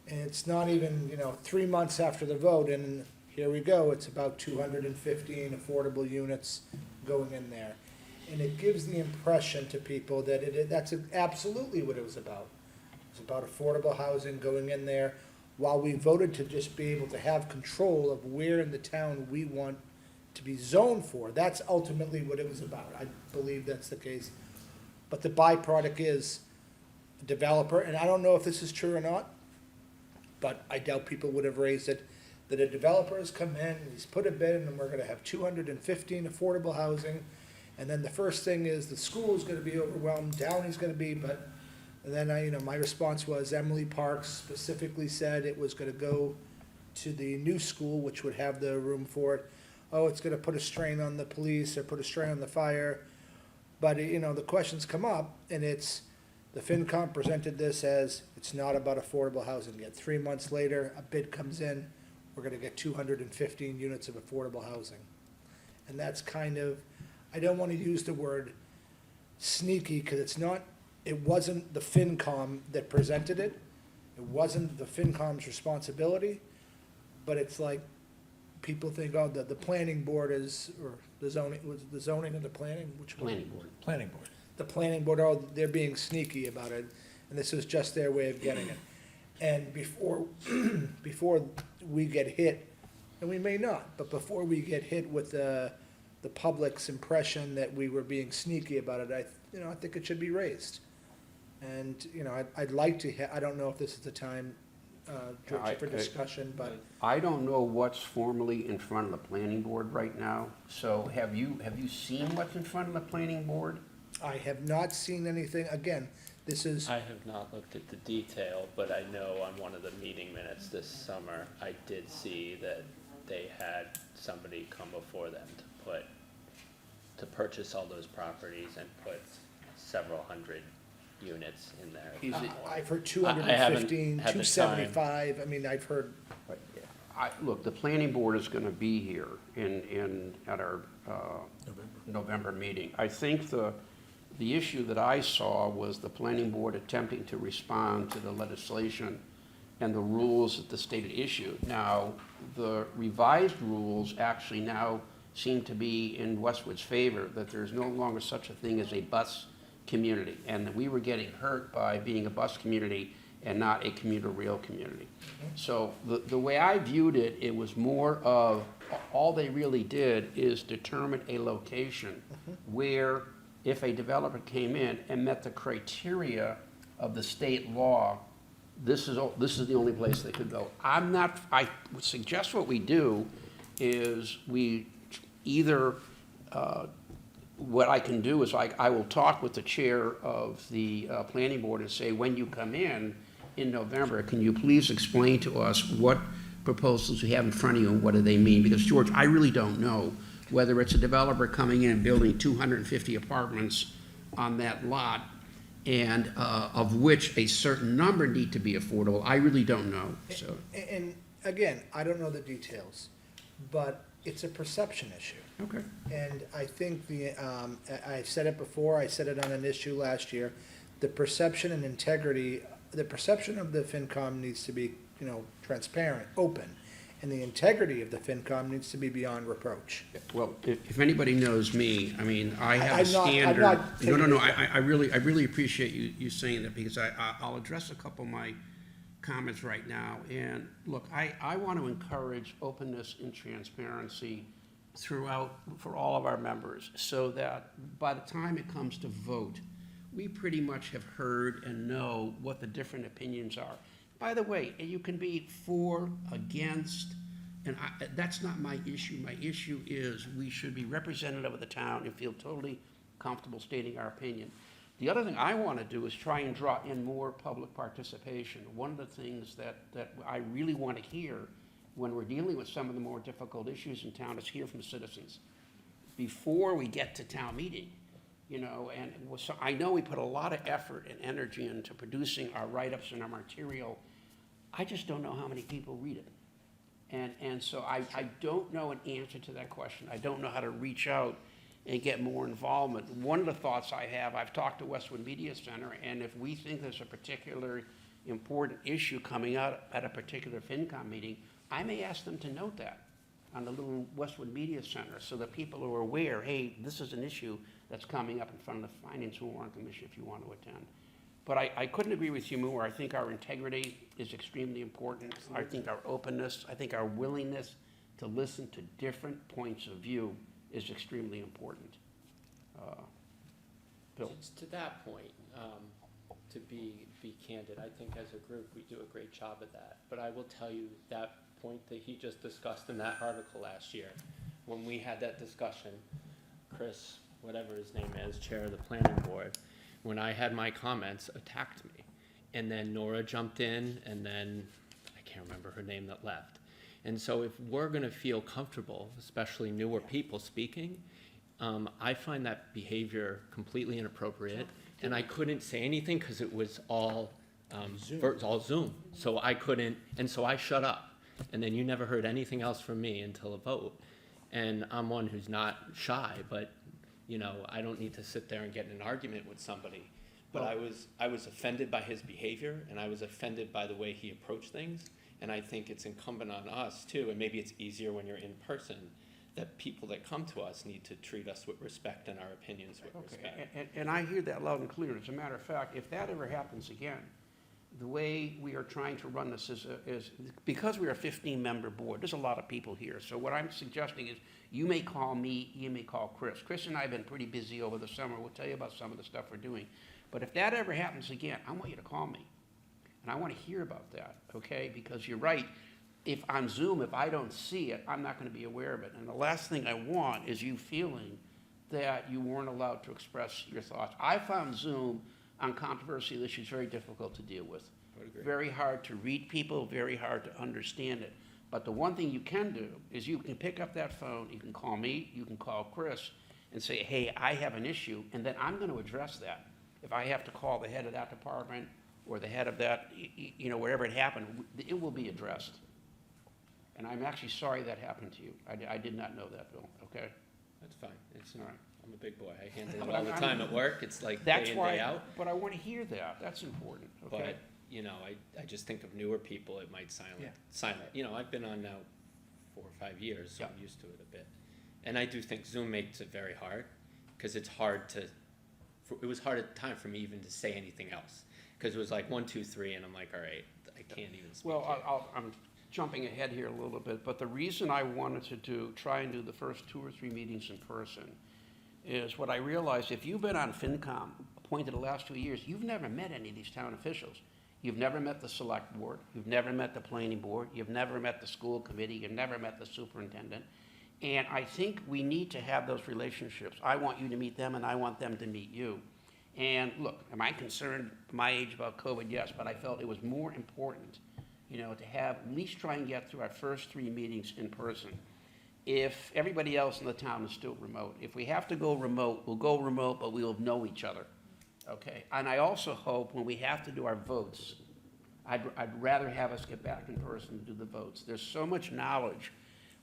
S6: And it's not even, 3 months after the vote, and here we go, it's about 215 affordable units going in there. And it gives the impression to people that that's absolutely what it was about. It's about affordable housing going in there, while we voted to just be able to have control of where in the town we want to be zoned for. That's ultimately what it was about. I believe that's the case. But the byproduct is a developer, and I don't know if this is true or not, but I doubt people would have raised it, that a developer has come in, and he's put a bid in, and we're gonna have 215 affordable housing. And then the first thing is the school's gonna be overwhelmed, Downey's gonna be, but, and then my response was Emily Parks specifically said it was gonna go to the new school, which would have the room for it. Oh, it's gonna put a strain on the police or put a strain on the fire. But, the questions come up, and it's, the FinCom presented this as, it's not about affordable housing yet. 3 months later, a bid comes in, we're gonna get 215 units of affordable housing. And that's kind of, I don't wanna use the word sneaky, because it wasn't the FinCom that presented it. It wasn't the FinCom's responsibility, but it's like, people think, oh, the planning board is, or the zoning, was it the zoning or the planning? Which one?
S1: Planning board.
S8: Planning board.
S6: The planning board, oh, they're being sneaky about it, and this is just their way of getting it. And before we get hit, and we may not, but before we get hit with the public's impression that we were being sneaky about it, I think it should be raised. And, I'd like to, I don't know if this is the time, George, for discussion, but.
S1: I don't know what's formally in front of the planning board right now, so have you seen what's in front of the planning board?
S6: I have not seen anything, again, this is,
S9: I have not looked at the detail, but I know on one of the meeting minutes this summer, I did see that they had somebody come before them to to purchase all those properties and put several hundred units in there. at
S1: He's-
S9: some point.
S6: I've heard
S9: I haven't
S6: 215,
S9: had the
S6: 275, I mean, I've heard,
S1: Look, the planning board is gonna be here at our November meeting. I think the issue that I saw was the planning board attempting to respond to the legislation and the rules that the state had issued. Now, the revised rules actually now seem to be in Westwood's favor, that there's no longer such a thing as a bus community, and that we were getting hurt by being a bus community and not a commuter rail community. So the way I viewed it, it was more of, all they really did is determine a location where if a developer came in and met the criteria of the state law, this is the only place they could go. I would suggest what we do is we either, what I can do is I will talk with the chair of the planning board and say, when you come in November, can you please explain to us what proposals you have in front of you and what do they mean? Because George, I really don't know whether it's a developer coming in and building 250 apartments on that lot and of which a certain number need to be affordable. I really don't know, so.
S6: and again, I don't know the details, but it's a perception issue.
S1: Okay.
S6: And I think I said it before, I said it on an issue last year, the perception and integrity, the perception of the FinCom needs to be, transparent, open, and the integrity of the FinCom needs to be beyond reproach.
S1: Well, if anybody knows me, I mean, I have a
S6: I'm not
S1: standard.
S6: taking
S1: No,
S6: it-
S1: I really appreciate you saying that, because I'll address a couple of my comments right now. And look, I want to encourage openness and transparency throughout, for all of our members, so that by the time it comes to vote, we pretty much have heard and know what the different opinions are. By the way, you can be for, against, and that's not my issue. My issue is we should be representative of the town and feel totally comfortable stating our opinion. The other thing I want to do is try and draw in more public participation. One of the things that I really want to hear when we're dealing with some of the more difficult issues in town is hear from citizens before we get to town meeting. And so I know we put a lot of effort and energy into producing our write-ups and our material. I just don't know how many people read it. And so I don't know an answer to that question. I don't know how to reach out and get more involvement. One of the thoughts I have, I've talked to Westwood Media Center, and if we think there's a particular important issue coming out at a particular FinCom meeting, I may ask them to note that on the little Westwood Media Center, so that people are aware, hey, this is an issue that's coming up in front of the Finance and Warrant Commission if you want to attend. But I couldn't agree with you more. I think our integrity is extremely important. I think our openness, I think our willingness to listen to different points of view is extremely important. Bill?
S9: It's to that point, to be candid, I think as a group, we do a great job of that. But I will tell you that point that he just discussed in that article last year, when we had that discussion, Chris, whatever his name is, chair of the planning board, when I had my comments, attacked me. And then Nora jumped in, and then I can't remember her name that left. And so if we're gonna feel comfortable, especially newer people speaking, I find that behavior completely inappropriate. And I couldn't say anything because it was all Zoom. So I couldn't, and so I shut up. And then you never heard anything else from me until a vote. And I'm one who's not shy, but I don't need to sit there and get in an argument with somebody. But I was offended by his behavior, and I was offended by the way he approached things. And I think it's incumbent on us too, and maybe it's easier when you're in person, that people that come to us need to treat us with respect and our opinions with respect.
S1: And I hear that loud and clear. As a matter of fact, if that ever happens again, the way we are trying to run this is because we're a 15-member board, there's a lot of people here. So what I'm suggesting is you may call me, you may call Chris. Chris and I have been pretty busy over the summer. We'll tell you about some of the stuff we're doing. But if that ever happens again, I want you to call me. And I want to hear about that, okay? Because you're right. If on Zoom, if I don't see it, I'm not going to be aware of it. And the last thing I want is you feeling that you weren't allowed to express your thoughts. I found Zoom on controversial issues very difficult to deal with. Very hard to read people, very hard to understand it. But the one thing you can do is you can pick up that phone, you can call me, you can call Chris, and say, hey, I have an issue, and then I'm gonna address that. If I have to call the head of that department or the head of that, wherever it happened, it will be addressed. And I'm actually sorry that happened to you. I did not know that, Bill, okay?
S9: That's fine. It's,
S1: All right.
S9: I'm a big boy. I handle
S1: But
S9: it all the
S1: I'm-
S9: time at work. It's like
S1: That's
S9: day in,
S1: why,
S9: day out.
S1: but I want to hear that. That's important, okay?
S9: But, I just think of newer people, it might
S1: Yeah.
S9: silent. I've been on now 4 or 5 years, so I'm
S1: Yeah.
S9: used to it a bit. And I do think Zoom makes it very hard, because it's hard to, it was hard at the time for me even to say anything else. Because it was like 1, 2, 3, and I'm like, all right, I can't even speak
S1: Well,
S9: here.
S1: I'm jumping ahead here a little bit, but the reason I wanted to try and do the first 2 or 3 meetings in person is what I realized, if you've been on FinCom appointed the last 2 years, you've never met any of these town officials. You've never met the select board, you've never met the planning board, you've never met the school committee, you've never met the superintendent. And I think we need to have those relationships. I want you to meet them and I want them to meet you. And look, am I concerned at my age about COVID? Yes, but I felt it was more important, to have, at least try and get through our first 3 meetings in person. If everybody else in the town is still remote, if we have to go remote, we'll go remote, but we'll know each other, okay? And I also hope when we have to do our votes, I'd rather have us get back in person and do the votes. There's so much knowledge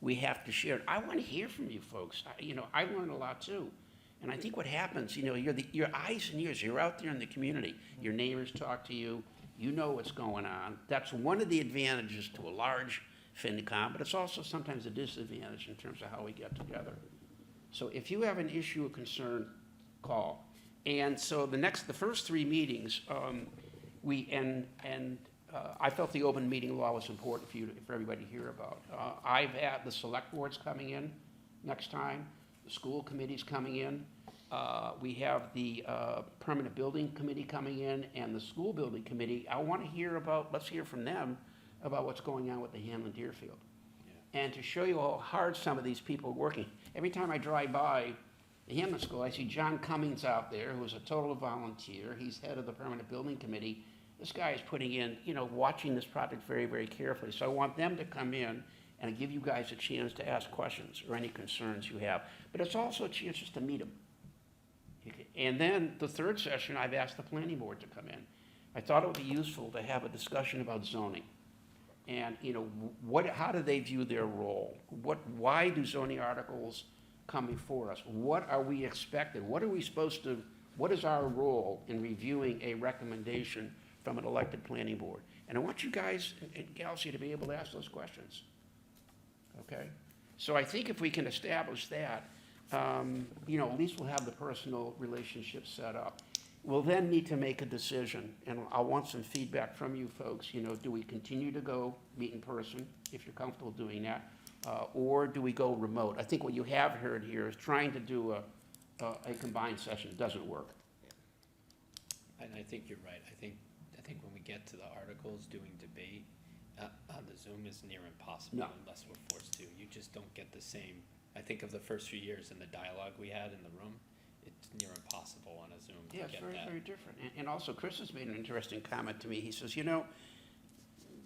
S1: we have to share. I want to hear from you folks. I learned a lot too. And I think what happens, you're your eyes and ears, you're out there in the community. Your neighbors talk to you, you know what's going on. That's one of the advantages to a large FinCom, but it's also sometimes a disadvantage in terms of how we get together. So if you have an issue or concern, call. And so the first 3 meetings, I felt the open meeting law was important for everybody to hear about. I've had the select boards coming in next time, the school committee's coming in. We have the permanent building committee coming in and the school building committee. Let's hear from them about what's going on with the Hanlon Deerfield. Yeah. And to show you how hard some of these people are working. Every time I drive by the Hanlon School, I see John Cummings out there, who's a total volunteer. He's head of the permanent building committee. This guy is putting in, watching this project very, very carefully. So I want them to come in and give you guys a chance to ask questions or any concerns you have. But it's also a chance just to meet them. And then the 3rd session, I've asked the planning board to come in. I thought it would be useful to have a discussion about zoning. And, how do they view their role? Why do zoning articles come before us? What are we expected? What is our role in reviewing a recommendation from an elected planning board? And I want you guys and gals here to be able to ask those questions. Okay? So I think if we can establish that, at least we'll have the personal relationship set up. We'll then need to make a decision, and I want some feedback from you folks. Do we continue to go meet in person, if you're comfortable doing that, or do we go remote? I think what you have heard here is trying to do a combined session doesn't work.
S9: And I think you're right. I think when we get to the articles, doing debate on the Zoom is near impossible.
S1: No.
S9: Unless we're forced to. You just don't get the same. I think of the first few years and the dialogue we had in the room. It's near impossible on a Zoom to
S1: Yeah, it's
S9: get
S1: very,
S9: that.
S1: very different. And also, Chris has made an interesting comment to me. He says,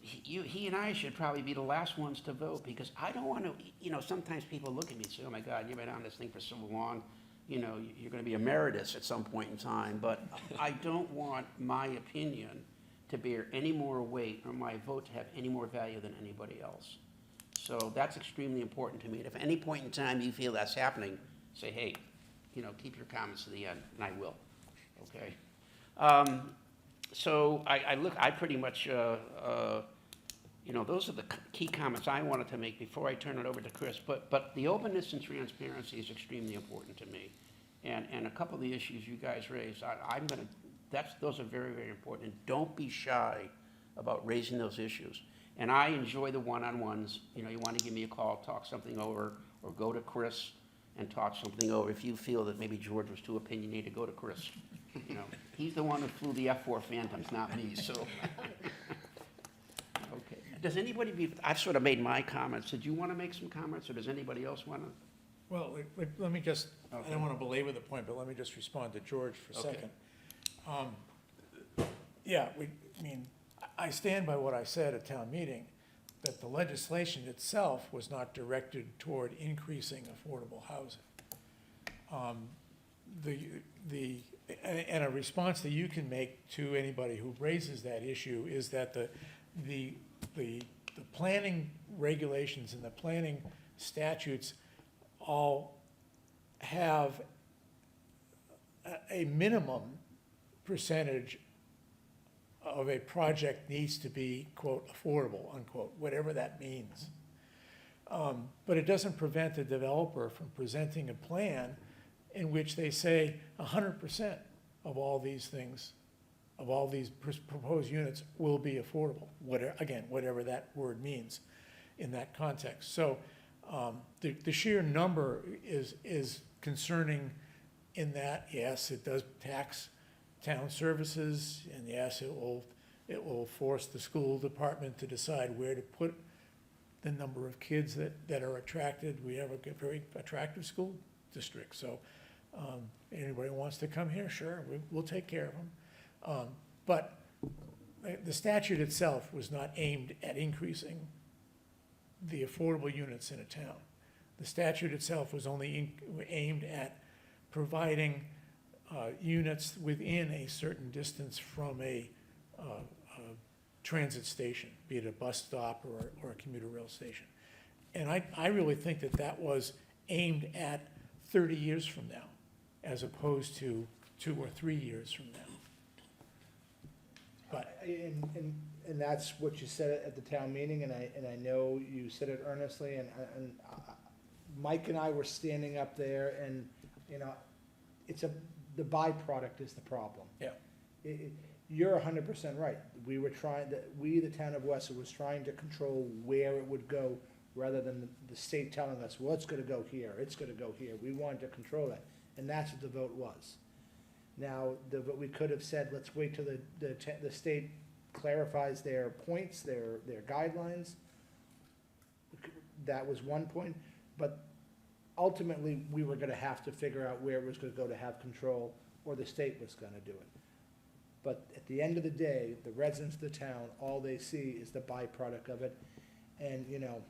S1: he and I should probably be the last ones to vote, because I don't want to, sometimes people look at me and say, oh my God, you've been on this thing for so long, you're going to be emeritus at some point in time. But I don't want my opinion to bear any more weight or my vote to have any more value than anybody else. So that's extremely important to me. And if at any point in time you feel that's happening, say, hey, keep your comments to the end, and I will, okay? So I pretty much, those are the key comments I wanted to make before I turn it over to Chris. But the openness and transparency is extremely important to me. And a couple of the issues you guys raised, those are very, very important. And don't be shy about raising those issues. And I enjoy the one-on-ones. You want to give me a call, talk something over, or go to Chris and talk something over. If you feel that maybe George was too opinionated, go to Chris. He's the one who flew the F-4 Phantoms, not me, so. Okay. Does anybody, I've sort of made my comments. Did you want to make some comments, or does anybody else want to?
S8: Well, let me just, I
S1: Okay.
S8: don't want to belabor the point, but let me just respond to George for a
S1: Okay.
S8: second. Yeah, I stand by what I said at town meeting, that the legislation itself was not directed toward increasing affordable housing. And a response that you can make to anybody who raises that issue is that the planning regulations and the planning statutes all have a minimum percentage of a project needs to be, quote, affordable, unquote, whatever that means. But it doesn't prevent the developer from presenting a plan in which they say 100% of all these things, of all these proposed units will be affordable, whatever that word means in that context. So the sheer number is concerning in that, yes, it does tax town services, and yes, it will force the school department to decide where to put the number of kids that are attracted. We have a very attractive school district, so anybody who wants to come here, sure, we'll take care of them. But the statute itself was not aimed at increasing the affordable units in a town. The statute itself was only aimed at providing units within a certain distance from a transit station, be it a bus stop or a commuter rail station. And I really think that was aimed at 30 years from now, as opposed to 2 or 3 years from now. But
S6: And that's what you said at the town meeting, and I know you said it earnestly, and Mike and I were standing up there, and, you know, the byproduct is the problem.
S8: Yeah.
S6: You're 100% right. The town of Westwood was trying to control where it would go, rather than the state telling us, well, it's gonna go here, it's gonna go here. We wanted to control that, and that's what the vote was. Now, we could have said, let's wait till the state clarifies their points, their guidelines. That was one point, but ultimately, we were gonna have to figure out where it was gonna go to have control, or the state was gonna do it. But at the end of the day, the residents of the town, all they see is the byproduct of it. And, you know,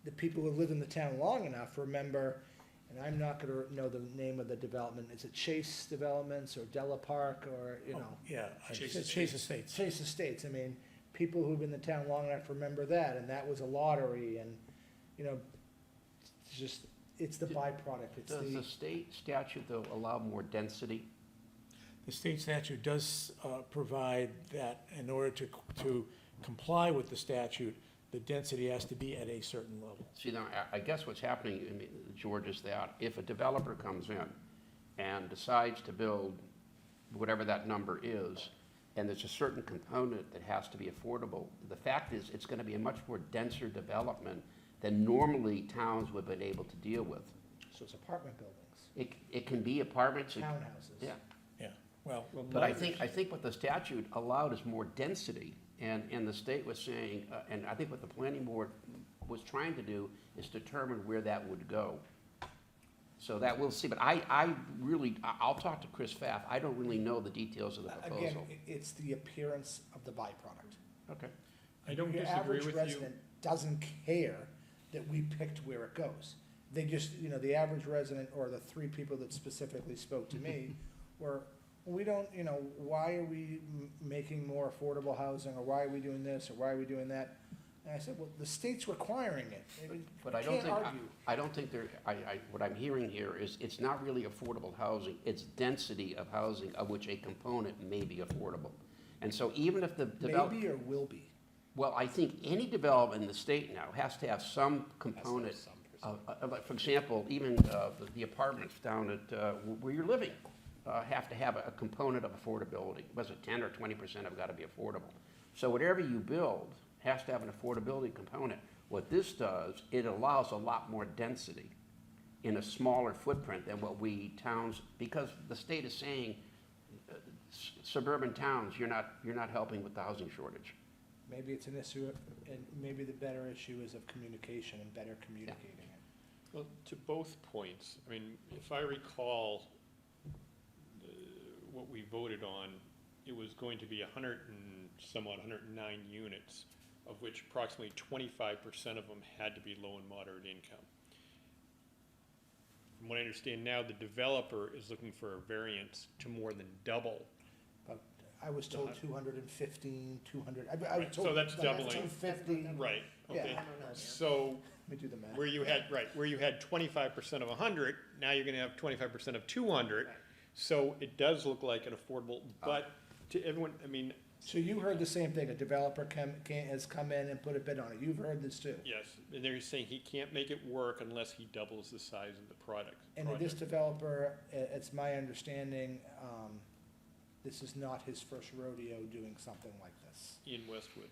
S6: the people who live in the town long enough remember, and I'm not gonna know the name of the development, is it Chase Developments or Della Park, or, you know?
S8: yeah,
S7: Chase
S8: Chase Estates.
S6: Chase Estates, I mean, people who've been in the town long enough remember that, and that was a lottery, and, you know, it's the byproduct, it's
S1: Does the state statute, though, allow more density?
S8: The state statute does provide that in order to comply with the statute, the density has to be at a certain level.
S1: See, now, I guess what's happening, I mean, George, is that if a developer comes in and decides to build whatever that number is, and there's a certain component that has to be affordable, the fact is, it's gonna be a much more denser development than normally towns would have been able to deal with.
S6: So it's apartment buildings,
S1: It can be apartments.
S6: townhouses.
S1: Yeah,
S8: Yeah, well,
S1: but I think what the statute allowed is more density, and the state was saying, and I think what the planning board was trying to do is determine where that would go. So that we'll see, but I'll talk to Chris Pfaff, I don't really know the details of the proposal.
S6: Again, it's the appearance of the byproduct.
S1: Okay.
S7: I don't
S6: Your
S7: disagree
S6: average
S7: with you.
S6: resident doesn't care that we picked where it goes. They just, you know, the average resident, or the 3 people that specifically spoke to me, were, we don't, you know, why are we making more affordable housing, or why are we doing this, or why are we doing that? And I said, well, the state's requiring it.
S1: But I don't think what I'm hearing here is, it's not really affordable housing, it's density of housing of which a component may be affordable. And so even if the development.
S6: Maybe or will be.
S1: Well, I think any development in the state now has to have some component like, for example, even the apartments down at where you're living have to have a component of affordability. Was it 10 or 20% have got to be affordable? So whatever you build has to have an affordability component. What this does, it allows a lot more density in a smaller footprint than what towns, because the state is saying suburban towns, you're not helping with the housing shortage.
S6: Maybe it's an issue, and maybe the better issue is of communication and better communicating it.
S7: Well, to both points, I mean, if I recall what we voted on, it was going to be 109 units, of which approximately 25% of them had to be low and moderate income. From from what I understand now, the developer is looking for a variance to more than double.
S6: But I was told 215, 200, I was
S7: Right, so
S6: told.
S7: that's
S6: like
S7: doubling.
S6: 250.
S7: Right,
S6: Yeah.
S7: okay. So
S6: Let me do the math.
S7: where you had 25% of 100, now you're gonna have 25% of 200. So it does look like an affordable, but to everyone, I mean,
S6: So you heard the same thing, a developer has come in and put a bid on it, you've heard this too?
S7: yes, and they're saying he can't make it work unless he doubles the size of the product.
S6: And this developer, it's my understanding, this is not his first rodeo doing something like this.
S7: In Westwood.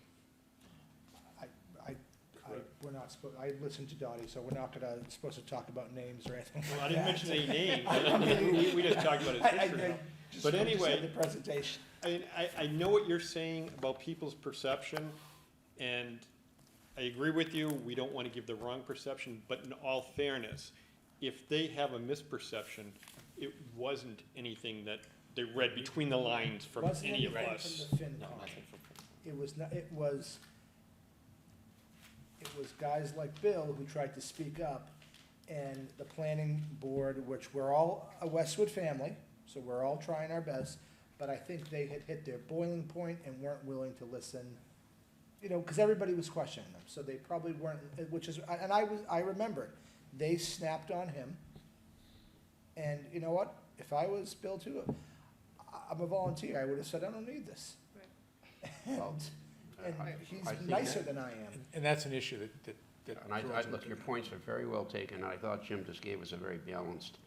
S6: We're not I listened to Dottie, so we're not supposed to talk about names or anything
S7: Well, I
S6: like
S7: didn't
S6: that.
S7: mention any names, I mean, we just talked about his history.
S6: Just
S7: But
S6: said
S7: anyway,
S6: the presentation.
S7: I know what you're saying about people's perception, and I agree with you, we don't want to give the wrong perception, but in all fairness, if they have a misperception, it wasn't anything that they read between the lines from
S6: Wasn't
S7: any of
S6: anything
S7: us.
S6: from the FinCom. It was not, it was guys like Bill who tried to speak up, and the planning board, which we're all a Westwood family, so we're all trying our best, but I think they had hit their boiling point and weren't willing to listen, you know, because everybody was questioning them, so they probably weren't, which is, and I remember it. They snapped on him, and you know what? If I was Bill too, I'm a volunteer, I would have said, I don't need this. And
S1: I
S6: he's
S1: think
S6: nicer
S1: that-
S6: than I am.
S8: And that's an issue that
S1: And look, your points are very well taken, and I thought Jim just gave us a very balanced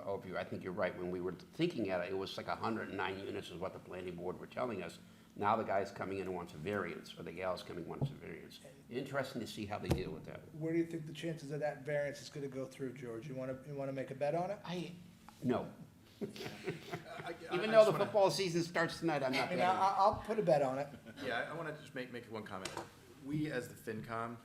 S1: overview. I think you're right, when we were thinking at it, it was like 109 units is what the planning board were telling us. Now the guy's coming in and wants a variance, or the gal's coming and wants a variance. Interesting to see how they deal with that.
S6: Where do you think the chances of that variance is gonna go through, George? You wanna make a bet on it?
S1: No.
S3: I
S1: Even
S3: just
S1: though the
S3: wanna-
S1: football season starts tonight, I'm
S6: I
S1: not
S6: mean,
S1: betting.
S6: I'll put a bet on it.
S3: Yeah, I want to just make one comment. We, as the FinCom,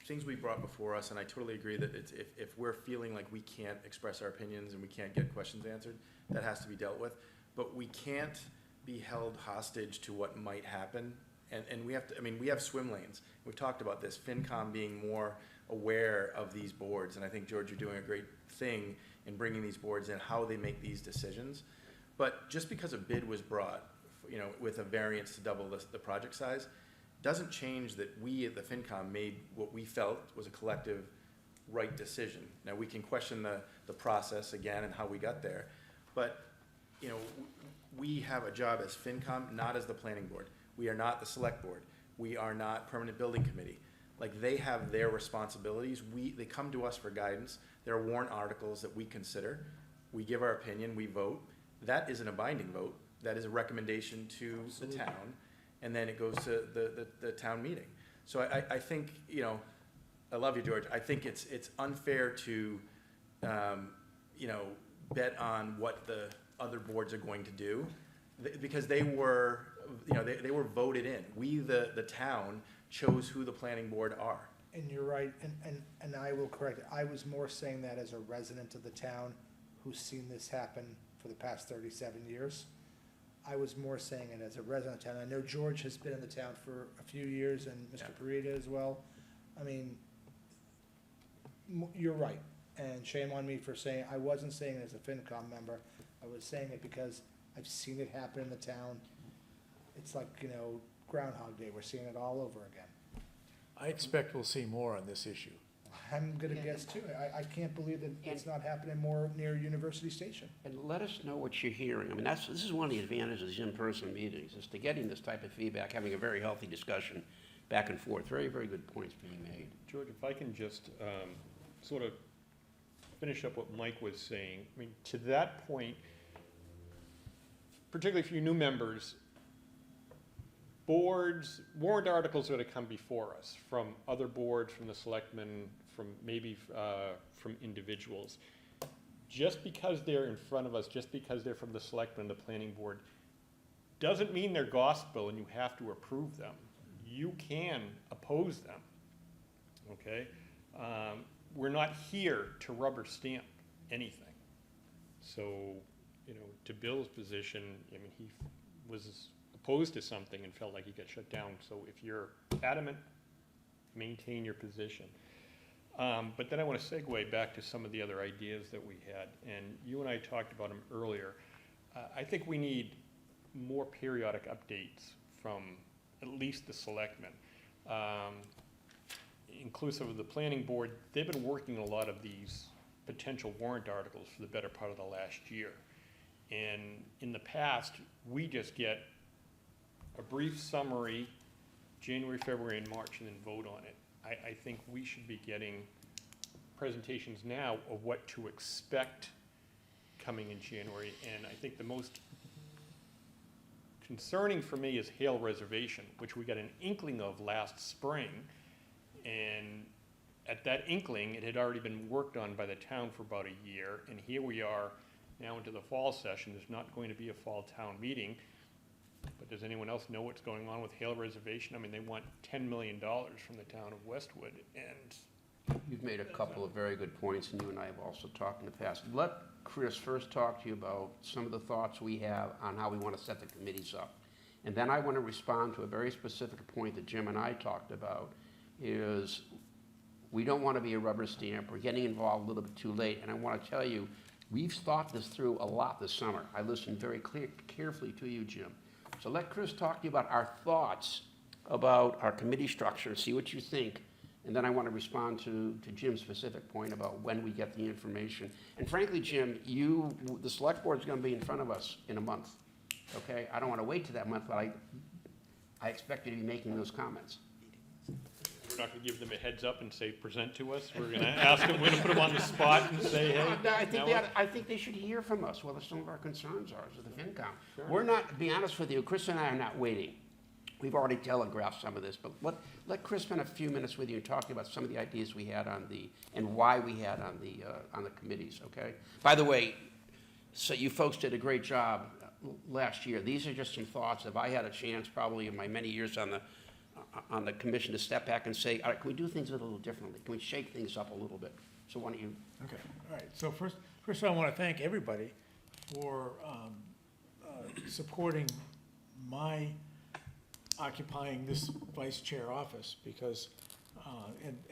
S3: things we brought before us, and I totally agree that it's, if we're feeling like we can't express our opinions and we can't get questions answered, that has to be dealt with. But we can't be held hostage to what might happen. And we have to, I mean, we have swim lanes. We've talked about this, FinCom being more aware of these boards. And I think, George, you're doing a great thing in bringing these boards in, how they make these decisions. But just because a bid was brought, you know, with a variance to double the project size, doesn't change that we at the FinCom made what we felt was a collective right decision. Now, we can question the process again and how we got there, but, you know, we have a job as FinCom, not as the planning board. We are not the select board. We are not permanent building committee. Like, they have their responsibilities. They come to us for guidance. There are warrant articles that we consider. We give our opinion, we vote. That isn't a binding vote. That is a recommendation to the town, and then it goes to the town meeting. So I think, you know, I love you, George. I think it's unfair to, you know, bet on what the other boards are going to do, because they were, you know, they were voted in. We, the town, chose who the planning board are.
S6: And you're right, and I will correct it. I was more saying that as a resident of the town who's seen this happen for the past 37 years. I was more saying it as a resident of town. I know George has been in the town for a few years, and Mr. Parita as well. I mean, you're right, and shame on me for saying, I wasn't saying it as a FinCom member. I was saying it because I've seen it happen in the town. It's like, you know, Groundhog Day, we're seeing it all over again.
S8: I expect we'll see more on this issue.
S6: I'm gonna guess too. I can't believe that it's not happening more near University Station.
S1: And let us know what you're hearing. I mean, this is one of the advantages of in-person meetings, is to getting this type of feedback, having a very healthy discussion back and forth. Very, very good points being made.
S7: George, if I can just sort of finish up what Mike was saying. I mean, to that point, particularly for you new members, boards, warrant articles are going to come before us from other boards, from the selectmen, from maybe from individuals. Just because they're in front of us, just because they're from the selectmen and the planning board, doesn't mean they're gospel and you have to approve them. You can oppose them, okay? We're not here to rubber stamp anything. So, you know, to Bill's position, I mean, he was opposed to something and felt like he got shut down. So if you're adamant, maintain your position. But then I want to segue back to some of the other ideas that we had, and you and I talked about them earlier. I think we need more periodic updates from at least the selectmen. Inclusive of the planning board, they've been working a lot of these potential warrant articles for the better part of the last year. And in the past, we just get a brief summary, January, February, and March, and then vote on it. I think we should be getting presentations now of what to expect coming in January. And I think the most concerning for me is Hale Reservation, which we got an inkling of last spring. And at that inkling, it had already been worked on by the town for about a year. And here we are now into the fall session. There's not going to be a fall town meeting. But does anyone else know what's going on with Hale Reservation? I mean, they want $10 million from the town of Westwood, and
S1: You've made a couple of very good points, and you and I have also talked in the past. Let Chris first talk to you about some of the thoughts we have on how we want to set the committees up. And then I want to respond to a very specific point that Jim and I talked about, is we don't want to be a rubber stamp. We're getting involved a little bit too late. And I want to tell you, we've thought this through a lot this summer. I listened very carefully to you, Jim. So let Chris talk to you about our thoughts about our committee structure, see what you think, and then I want to respond to Jim's specific point about when we get the information. And frankly, Jim, the select board is going to be in front of us in a month, okay? I don't want to wait to that month, but I expect you to be making those comments.
S7: we're not going to give them a heads up and say, present to us. We're going to ask them, we're going to put them on the spot and say, hey.
S1: I think they should hear from us what some of our concerns are as the FinCom. We're not, to be honest with you, Chris and I are not waiting. We've already telegraphed some of this, but let Chris spend a few minutes with you and talk about some of the ideas we had and why we had on the committees, okay? By the way, so you folks did a great job last year. These are just some thoughts. If I had a chance, probably in my many years on the commission, to step back and say, all right, can we do things a little differently? Can we shake things up a little bit? So why don't you?
S8: Okay, all right. So first I want to thank everybody for supporting my occupying this vice chair office, because,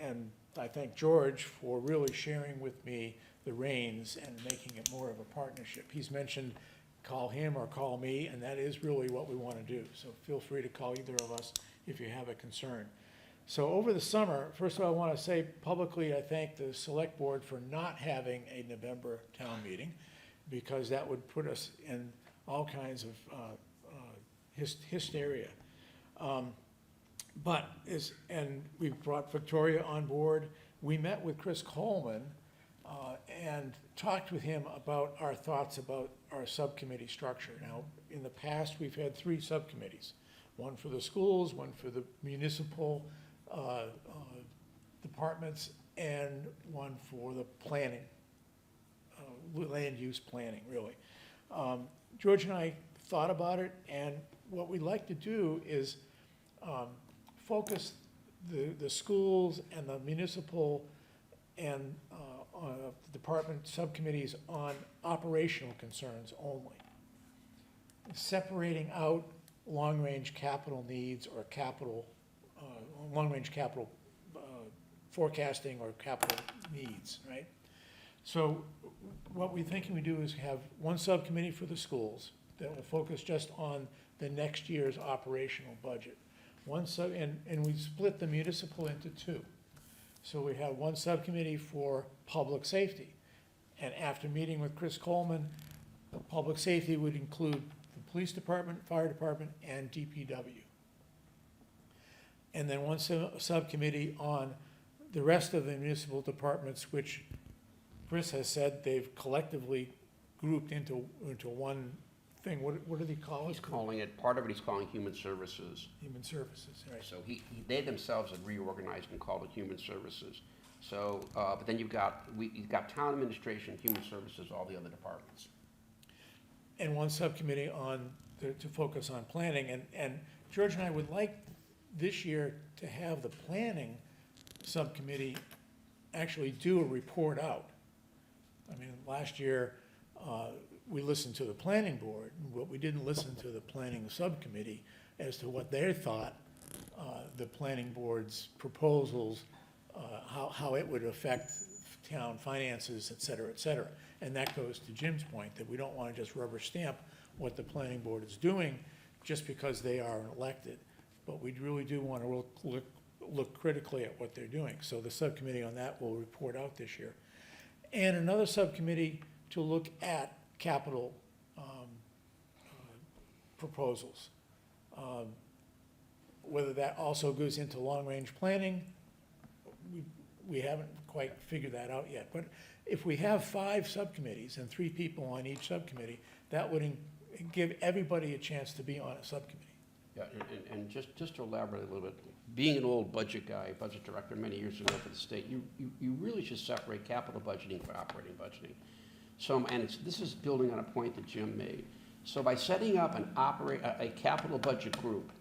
S8: and I thank George for really sharing with me the reins and making it more of a partnership. He's mentioned call him or call me, and that is really what we want to do. So feel free to call either of us if you have a concern. So over the summer, first of all, I want to say publicly, I thank the select board for not having a November town meeting, because that would put us in all kinds of hysteria. And we brought Victoria on board. We met with Chris Coleman and talked with him about our thoughts about our subcommittee structure. Now, in the past, we've had 3 subcommittees, one for the schools, one for the municipal departments, and one for the planning, land use planning, really. George and I thought about it, and what we'd like to do is focus the schools and the municipal and department subcommittees on operational concerns only. Separating out long-range capital needs or long-range capital forecasting or capital needs, right? So what we're thinking we do is have one subcommittee for the schools that will focus just on the next year's operational budget. And we split the municipal into 2. So we have one subcommittee for public safety. And after meeting with Chris Coleman, public safety would include the police department, fire department, and DPW. And then one subcommittee on the rest of the municipal departments, which Chris has said they've collectively grouped into one thing. What do they call it?
S1: He's calling it, part of it he's calling human services.
S8: Human services, right.
S1: So they themselves have reorganized and called it human services. So, but then you've got town administration, human services, all the other departments.
S8: And one subcommittee to focus on planning. And George and I would like this year to have the planning subcommittee actually do a report out. I mean, last year, we listened to the planning board, but we didn't listen to the planning subcommittee as to what they thought the planning board's proposals how it would affect town finances, et cetera, et cetera. And that goes to Jim's point, that we don't want to just rubber stamp what the planning board is doing just because they are elected. But we really do want to look critically at what they're doing. So the subcommittee on that will report out this year. And another subcommittee to look at capital proposals. Whether that also goes into long-range planning, we haven't quite figured that out yet. But if we have 5 subcommittees and 3 people on each subcommittee, that would give everybody a chance to be on a subcommittee.
S1: Yeah, and just to elaborate a little bit, being an old budget guy, budget director many years ago for the state, you really should separate capital budgeting from operating budgeting. So, this is building on a point that Jim made. So by setting up a capital budget group,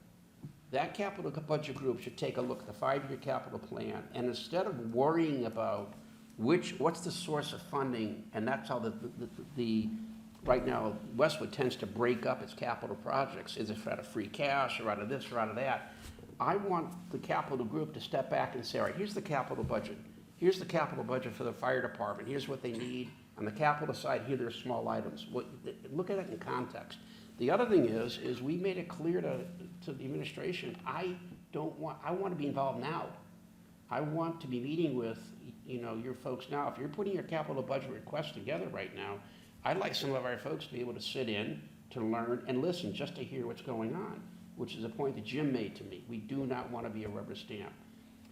S1: that capital budget group should take a look at the 5-year capital plan, and instead of worrying about what's the source of funding, and that's how right now, Westwood tends to break up its capital projects. Is it out of free cash, or out of this, or out of that? I want the capital group to step back and say, all right, here's the capital budget. Here's the capital budget for the fire department. Here's what they need. On the capital side, here are small items. Look at it in context. The other thing is we made it clear to the administration, I want to be involved now. I want to be meeting with, your folks now. If you're putting your capital budget request together right now, I'd like some of our folks to be able to sit in, to learn, and listen just to hear what's going on, which is a point that Jim made to me. We do not want to be a rubber stamp.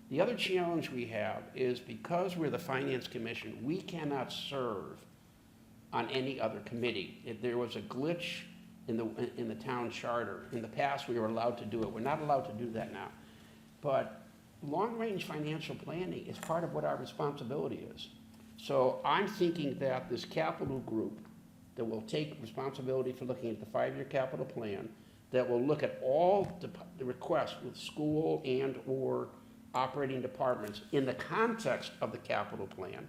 S1: The other challenge we have is because we're the Finance Commission, we cannot serve on any other committee. If there was a glitch in the town charter. In the past, we were allowed to do it. We're not allowed to do that now. But long-range financial planning is part of what our responsibility is. So I'm thinking that this capital group that will take responsibility for looking at the 5-year capital plan, that will look at all the requests with school and or operating departments in the context of the capital plan.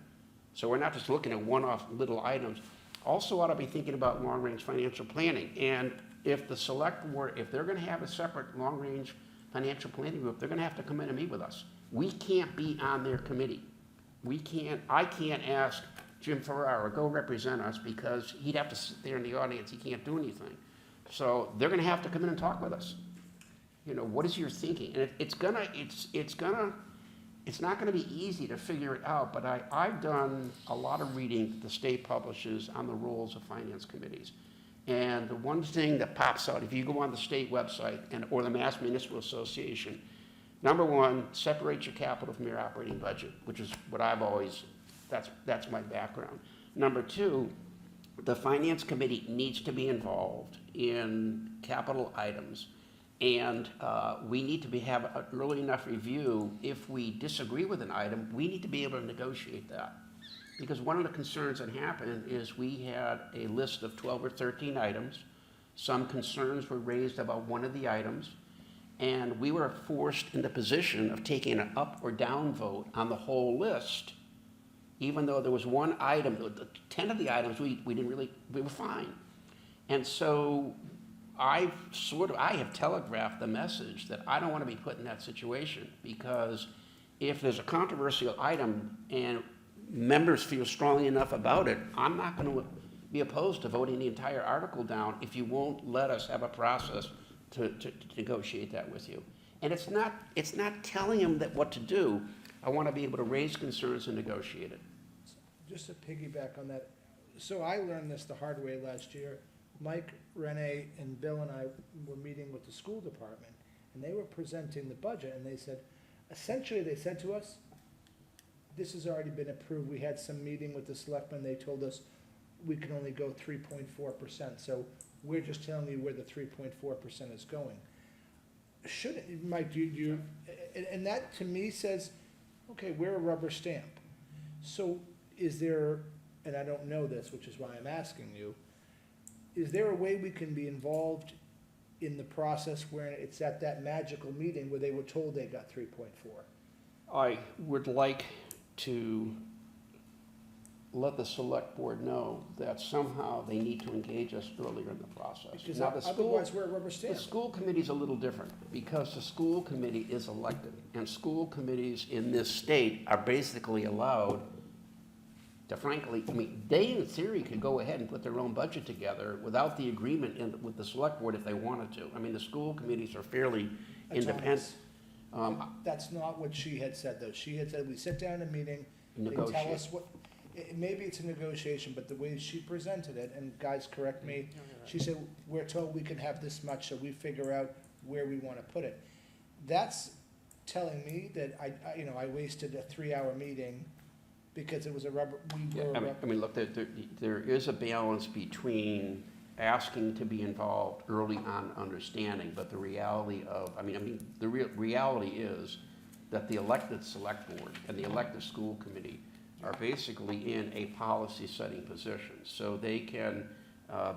S1: So we're not just looking at one-off little items. Also ought to be thinking about long-range financial planning. And if the select board, if they're going to have a separate long-range financial planning group, they're going to have to come in and meet with us. We can't be on their committee. I can't ask Jim Ferrara, go represent us, because he'd have to sit there in the audience. He can't do anything. So they're going to have to come in and talk with us. What is your thinking? And it's not going to be easy to figure it out, but I've done a lot of reading that the state publishes on the roles of finance committees. And the one thing that pops out, if you go on the state website or the Mass Municipal Association, number one, separate your capital from your operating budget, which is what I've always, that's my background. Number two, the finance committee needs to be involved in capital items. And we need to have an early enough review. If we disagree with an item, we need to be able to negotiate that. Because one of the concerns that happened is we had a list of 12 or 13 items. Some concerns were raised about one of the items. And we were forced in the position of taking an up or down vote on the whole list. Even though there was one item, 10 of the items, we were fine. And so I have telegraphed the message that I don't want to be put in that situation, because if there's a controversial item and members feel strongly enough about it, I'm not going to be opposed to voting the entire article down if you won't let us have a process to negotiate that with you. And it's not telling them what to do. I want to be able to raise concerns and negotiate it.
S6: Just to piggyback on that, so I learned this the hard way last year. Mike, Renee, and Bill and I were meeting with the school department, and they were presenting the budget, and they said, essentially, they said to us, this has already been approved. We had some meeting with the selectmen. They told us we can only go 3.4%. So we're just telling you where the 3.4% is going. Mike, and that to me says, okay, we're a rubber stamp. So is there, and I don't know this, which is why I'm asking you, is there a way we can be involved in the process where it's at that magical meeting where they were told they got 3.4?
S1: I would like to let the select board know that somehow they need to engage us earlier in the process.
S6: Because
S1: Now, the school,
S6: otherwise we're a rubber
S1: the
S6: stamp.
S1: school committee's a little different, because the school committee is elected, and school committees in this state are basically allowed to frankly, I mean, they in theory could go ahead and put their own budget together without the agreement with the select board if they wanted to. I mean, the school committees are fairly independent.
S6: Autonomous. That's not what she had said, though. She had said, we sit down in a meeting, they tell
S1: Negotiate.
S6: us what, maybe it's a negotiation, but the way she presented it, and guys, correct me, she said, we're told we can have this much, so we figure out where we wanna put it. That's telling me that I wasted a 3-hour meeting because it was a rubber, we were a rubber.
S1: I mean, look, there is a balance between asking to be involved early on understanding, but the reality of, the reality is that the elected select board and the elected school committee are basically in a policy-setting position. So they can,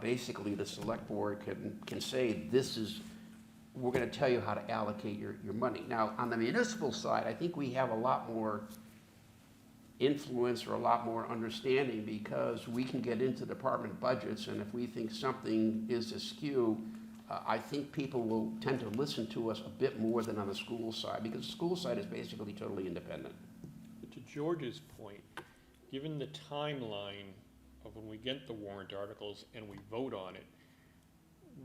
S1: basically, the select board can say, we're gonna tell you how to allocate your money. Now, on the municipal side, I think we have a lot more influence or a lot more understanding, because we can get into department budgets, and if we think something is askew, I think people will tend to listen to us a bit more than on the school side, because the school side is basically totally independent.
S7: But to George's point, given the timeline of when we get the warrant articles and we vote on it,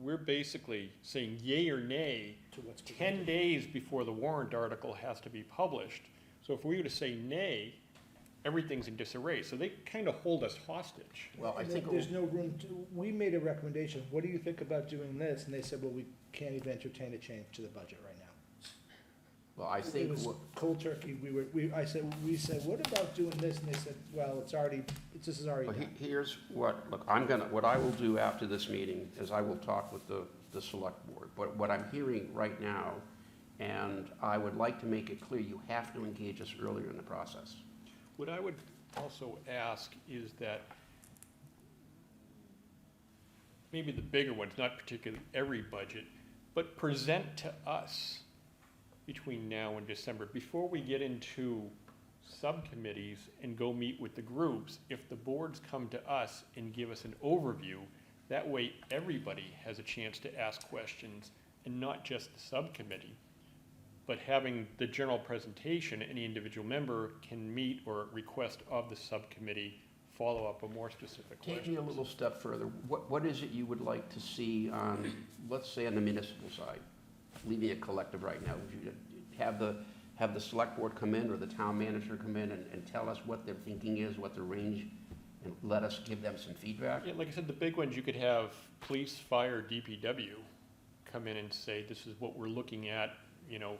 S7: we're basically saying yay or nay
S6: To what's
S7: 10 days before the warrant article has to be published. So if we were to say nay, everything's in disarray. So they kind of hold us hostage.
S1: Well, I
S6: And
S1: think,
S6: there's no room to, we made a recommendation, what do you think about doing this? And they said, well, we can't even entertain a change to the budget right now.
S1: well, I
S6: It
S1: think,
S6: was cold turkey, we said, what about doing this? And they said, well, this is already
S1: well,
S6: done.
S1: here's what, look, what I will do after this meeting is I will talk with the select board. But what I'm hearing right now, and I would like to make it clear, you have to engage us earlier in the process.
S7: What I would also ask is that maybe the bigger ones, not particularly every budget, but present to us between now and December, before we get into subcommittees and go meet with the groups. If the boards come to us and give us an overview, that way everybody has a chance to ask questions, and not just the subcommittee. But having the general presentation, any individual member can meet or request of the subcommittee follow up on more specific questions.
S1: Take me a little step further. What is it you would like to see on, let's say, on the municipal side? Leaving it collective right now. Would you have the select board come in or the town manager come in and tell us what their thinking is, what their range, and let us give them some feedback?
S7: Yeah, like I said, the big ones, you could have police, fire, DPW come in and say, this is what we're looking at,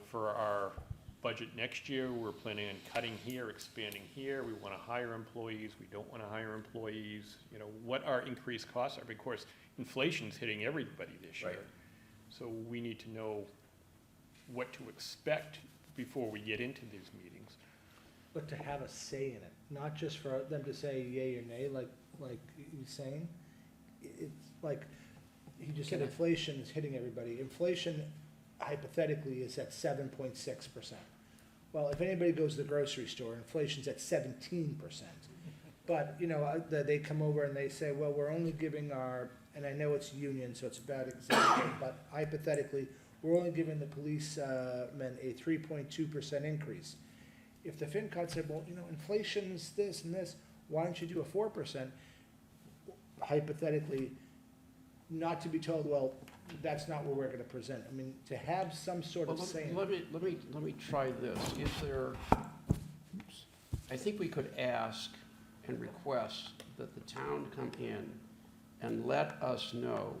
S7: for our budget next year. We're planning on cutting here, expanding here. We want to hire employees. We don't want to hire employees. What our increased costs are. Of course, inflation's hitting everybody this year.
S1: Right.
S7: So we need to know what to expect before we get into these meetings.
S6: But to have a say in it, not just for them to say yay or nay, like he's saying. It's like, he just said inflation is hitting everybody. Inflation hypothetically is at 7.6%. Well, if anybody goes to the grocery store, inflation's at 17%. But, they come over and they say, well, we're only giving and I know it's union, so it's a bad example, but hypothetically, we're only giving the policemen a 3.2% increase. If the FinCon said, well, inflation's this and this, why don't you do a 4%? Hypothetically, not to be told, well, that's not what we're gonna present. I mean, to have some sort of
S1: Well,
S6: say.
S1: let me try this. Is there, I think we could ask and request that the town come in and let us know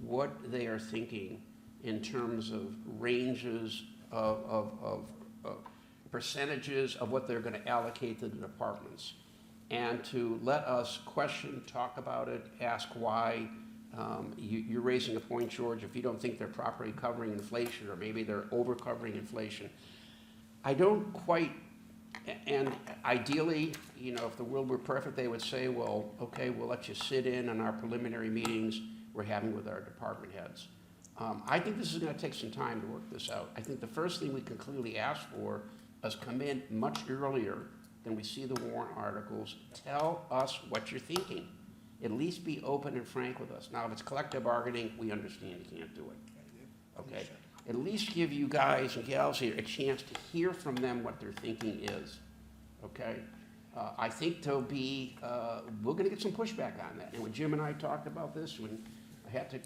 S1: what they are thinking in terms of ranges of percentages of what they're gonna allocate to the departments. And to let us question, talk about it, ask why. You're raising a point, George, if you don't think they're properly covering inflation, or maybe they're over-covering inflation. I don't quite, and ideally, if the world were perfect, they would say, well, okay, we'll let you sit in on our preliminary meetings we're having with our department heads. I think this is gonna take some time to work this out. I think the first thing we can clearly ask for is come in much earlier then we see the warrant articles, tell us what you're thinking. At least be open and frank with us. Now, if it's collective bargaining, we understand you can't do it, okay? At least give you guys and gals here a chance to hear from them what their thinking is, okay? I think there'll be, we're gonna get some pushback on that. And when Jim and I talked about this, when I had to,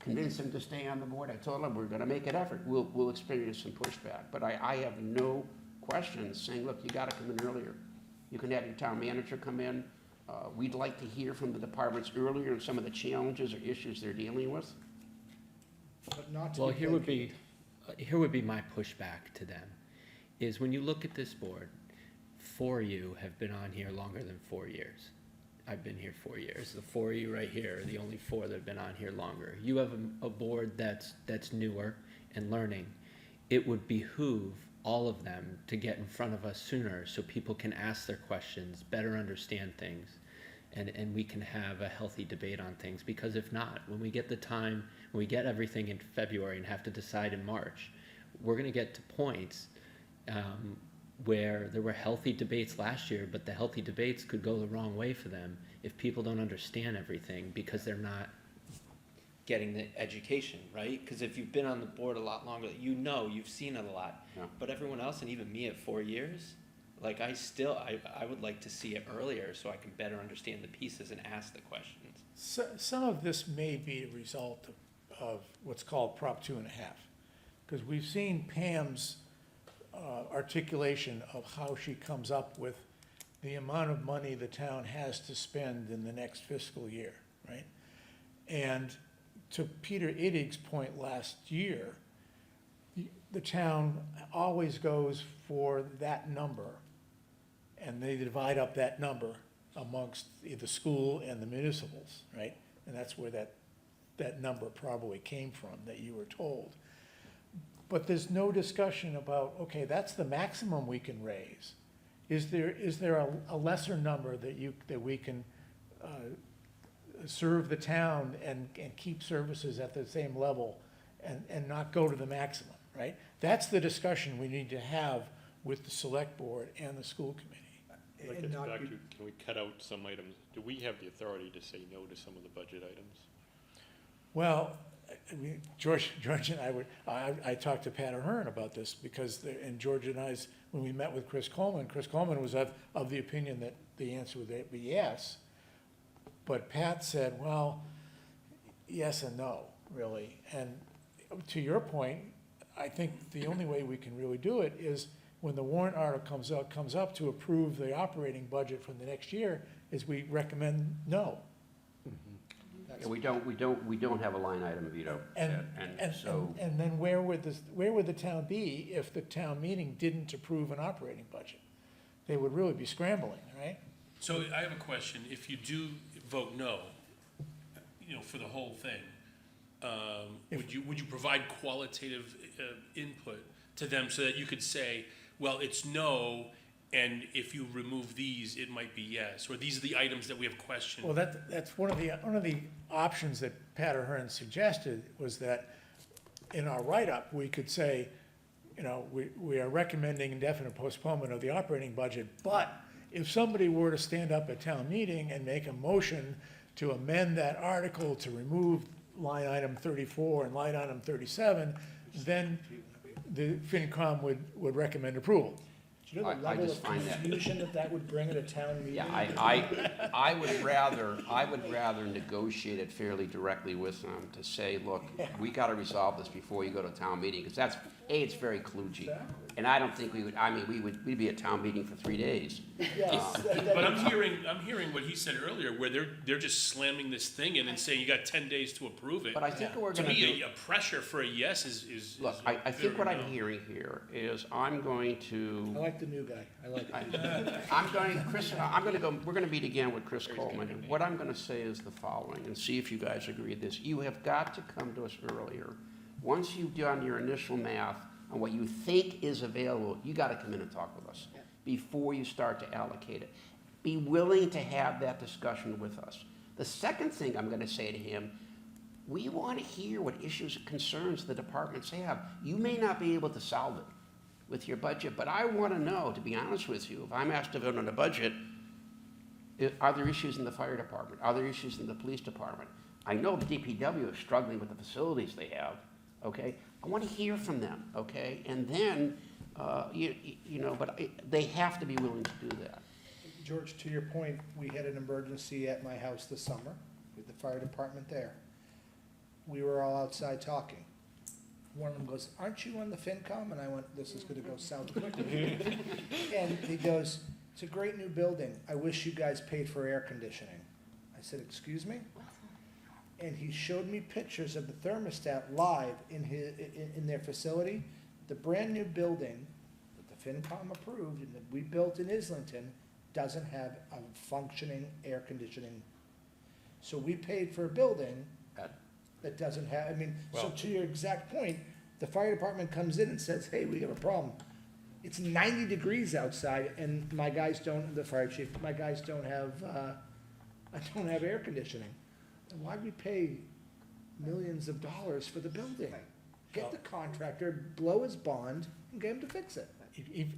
S1: convince him to stay on the board, I told him we're gonna make an effort. We'll experience some pushback. But I have no questions saying, look, you gotta come in earlier. You can have your town manager come in. We'd like to hear from the departments earlier on some of the challenges or issues they're dealing with.
S6: But not to
S9: Well,
S6: be
S9: here would be,
S6: placated.
S9: here would be my pushback to them, is when you look at this board, 4 of you have been on here longer than 4 years. I've been here 4 years. The 4 of you right here are the only 4 that have been on here longer. You have a board that's newer and learning. It would behoove all of them to get in front of us sooner so people can ask their questions, better understand things, and we can have a healthy debate on things. Because if not, when we get the time, when we get everything in February and have to decide in March, we're gonna get to points where there were healthy debates last year, but the healthy debates could go the wrong way for them if people don't understand everything because they're not getting the education, right? Because if you've been on the board a lot longer, you've seen it a lot.
S1: Yeah.
S9: But everyone else, and even me at 4 years, like I would like to see it earlier so I can better understand the pieces and ask the questions.
S8: So, some of this may be a result of what's called Prop 2.5, because we've seen Pam's articulation of how she comes up with the amount of money the town has to spend in the next fiscal year, right? And to Peter Idig's point last year, the town always goes for that number, and they divide up that number amongst the school and the municipals, right? And that's where that number probably came from, that you were told. But there's no discussion about, okay, that's the maximum we can raise. Is there a lesser number that we can serve the town and keep services at the same level and not go to the maximum, right? That's the discussion we need to have with the select board and the school committee.
S7: I'd like to
S6: And
S7: get
S6: not
S7: back
S6: be-
S7: to, can we cut out some items? Do we have the authority to say no to some of the budget items?
S8: Well, I mean, George and I talked to Pat Ahern about this because, and George and I, when we met with Chris Coleman was of the opinion that the answer would be yes. But Pat said, well, yes and no, really. And to your point, I think the only way we can really do it is when the warrant article comes up to approve the operating budget for the next year, is we recommend no.
S1: Yeah, we don't have a line item veto.
S8: And
S1: So,
S8: then where would the town be if the town meeting didn't approve an operating budget? They would really be scrambling, right?
S10: So I have a question. If you do vote no, for the whole thing, would you provide qualitative input to them so that you could say, well, it's no, and if you remove these, it might be yes, or these are the items that we have questioned?
S8: Well, that's one of the options that Pat Ahern suggested, was that in our write-up, we could say, we are recommending indefinite postponement of the operating budget, but if somebody were to stand up at town meeting and make a motion to amend that article to remove line item 34 and line item 37, then the FinCom would recommend approval.
S6: Do you know the
S1: I
S6: level
S1: just
S6: of
S1: find that-
S6: confusion that would bring at a town meeting?
S1: yeah, I would rather negotiate it fairly directly with them to say, look, we gotta resolve this before you go to town meeting, because that's, it's very kludgy. And I don't think we'd be at town meeting for 3 days.
S6: Yes.
S10: But I'm hearing what he said earlier, where they're just slamming this thing in and saying you got 10 days to approve it.
S1: But I think what we're
S10: To
S1: gonna do.
S10: me, a pressure for a yes is.
S1: Look, I think what I'm hearing here is I'm going
S6: I
S1: to,
S6: like the new guy. I like it.
S1: we're gonna meet again with Chris Coleman. And what I'm gonna say is the following, and see if you guys agree with this. You have got to come to us earlier. Once you've done your initial math on what you think is available, you gotta come in and talk with us before you start to allocate it. Be willing to have that discussion with us. The second thing I'm gonna say to him, we wanna hear what issues and concerns the departments have. You may not be able to solve it, with your budget, but I want to know, to be honest with you, if I'm asked to vote on a budget, are there issues in the fire department? Are there issues in the police department? I know the DPW is struggling with the facilities they have, okay? I want to hear from them, okay? And then, but they have to be willing to do that.
S6: George, to your point, we had an emergency at my house this summer with the fire department there. We were all outside talking. One of them goes, "Aren't you on the FinCom?" And I went, "This is gonna go south quickly." And he goes, "It's a great new building. I wish you guys paid for air conditioning." I said, "Excuse me?" And he showed me pictures of the thermostat live in their facility. The brand-new building that the FinCom approved and that we built in Islington doesn't have a functioning air conditioning. So we paid for a building that doesn't have, so
S7: Well-
S6: to your exact point, the fire department comes in and says, "Hey, we have a problem. It's 90 degrees outside and my guys don't," the fire chief, "my guys don't have, I don't have air conditioning." Then why'd we pay millions of dollars for the building? Get the contractor, blow his bond, and get him to fix it.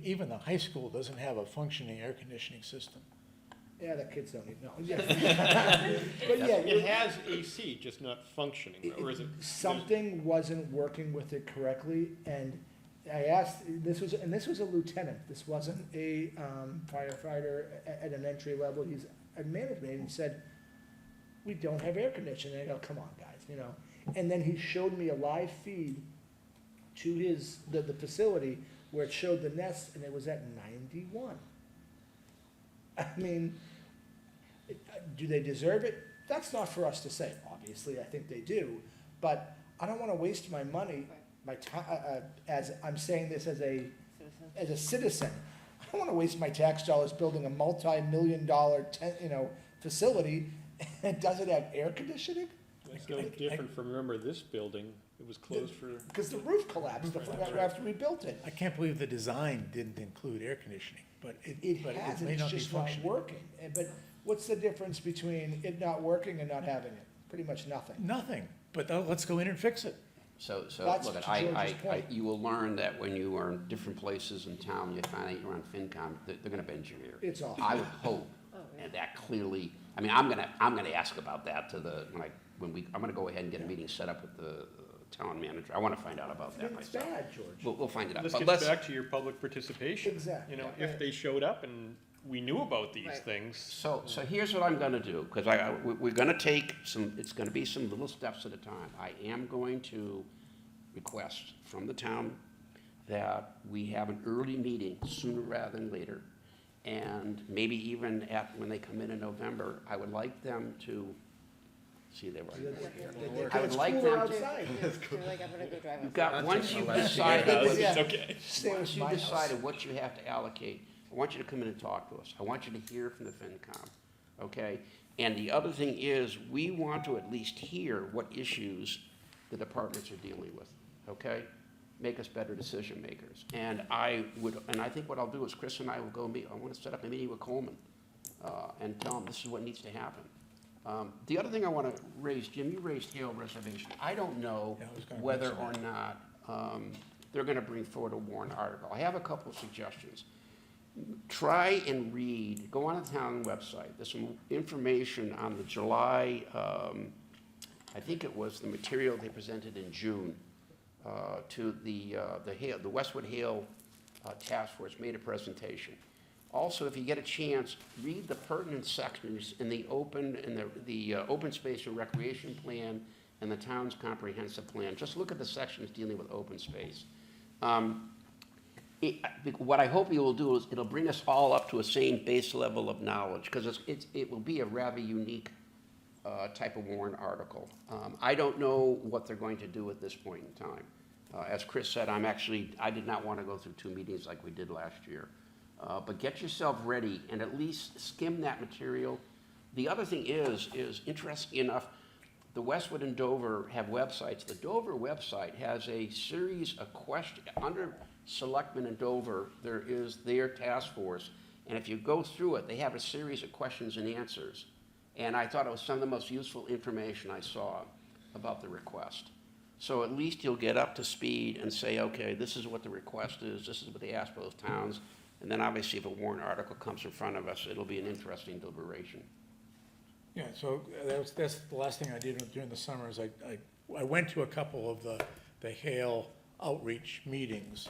S8: Even the high school doesn't have a functioning air conditioning system.
S6: Yeah, the kids don't even know. Yeah. But yeah,
S7: It has AC, just not functioning, or is it?
S6: something wasn't working with it correctly, and I asked, this was a lieutenant, this wasn't a firefighter at an entry level, he's a management, and he said, "We don't have air conditioning." And I go, "Come on, guys," And then he showed me a live feed to the facility where it showed the nest, and it was at 91. Do they deserve it? That's not for us to say. Obviously, I think they do, but I don't want to waste my money, my time, as I'm saying this as a citizen. I don't want to waste my tax dollars building a multi-million-dollar, facility, and does it have air conditioning?
S7: It's no different from, remember this building, it was closed for.
S6: Because the roof collapsed after we built it.
S8: I can't believe the design didn't include air conditioning, but
S6: It
S8: but
S6: has,
S8: may
S6: and it's
S8: not be
S6: just not
S8: functioning.
S6: working. But what's the difference between it not working and not having it? Pretty much nothing.
S8: Nothing, but let's go in and fix it.
S1: So
S6: That's
S1: look,
S6: to George's point.
S1: you will learn that when you are in different places in town, you find out you're on FinCom, they're gonna bend your ear.
S6: It's awful.
S1: I would hope, and that clearly, I'm gonna ask about that I'm gonna go ahead and get a meeting set up with the town manager. I wanna find out about that
S6: It's
S1: myself.
S6: bad, George.
S1: We'll find it out.
S7: This
S1: But
S7: gets back to your public participation.
S6: Exactly.
S7: If they showed up and we knew about these things.
S1: So here's what I'm gonna do, because we're gonna take it's gonna be some little steps at a time. I am going to request from the town that we have an early meeting sooner rather than later. And maybe even when they come in November, I would like them to, see, they were here. I would like them to,
S6: outside.
S1: you've got, once you've decided,
S6: Yeah.
S7: It's okay.
S6: Stay with
S1: once you've
S6: my house.
S1: decided what you have to allocate, I want you to come in and talk to us. I want you to hear from the FinCom, okay? And the other thing is, we want to at least hear what issues the departments are dealing with, okay? Make us better decision makers. And I think what I'll do is Chris and I will go meet, I want to set up a meeting with Coleman and tell him this is what needs to happen. The other thing I want to raise, Jim, you raised Hale Reservation. I don't know
S8: Yeah, I was gonna
S1: whether
S8: mention
S1: or not they're going to bring forward a warrant article. I have a couple of suggestions. Try and read, go on the town website. There's some information on the July, I think it was the material they presented in June to the Westwood Hale Task Force made a presentation. Also, if you get a chance, read the pertinent sections in the open space and recreation plan and the town's comprehensive plan. Just look at the sections dealing with open space. What I hope you will do is it'll bring us all up to a same base level of knowledge, because it will be a rather unique type of warrant article. I don't know what they're going to do at this point in time. As Chris said, I did not want to go through 2 meetings like we did last year. But get yourself ready and at least skim that material. The other thing is interesting enough, the Westwood and Dover have websites. The Dover website has a series of questions. Under Selectmen in Dover, there is their task force. And if you go through it, they have a series of questions and answers. And I thought it was some of the most useful information I saw about the request. So at least you'll get up to speed and say, okay, this is what the request is, this is what they asked both towns. And then obviously if a warrant article comes in front of us, it'll be an interesting deliberation.
S8: Yeah, so that's the last thing I did during the summer is I went to a couple of the Hale outreach meetings.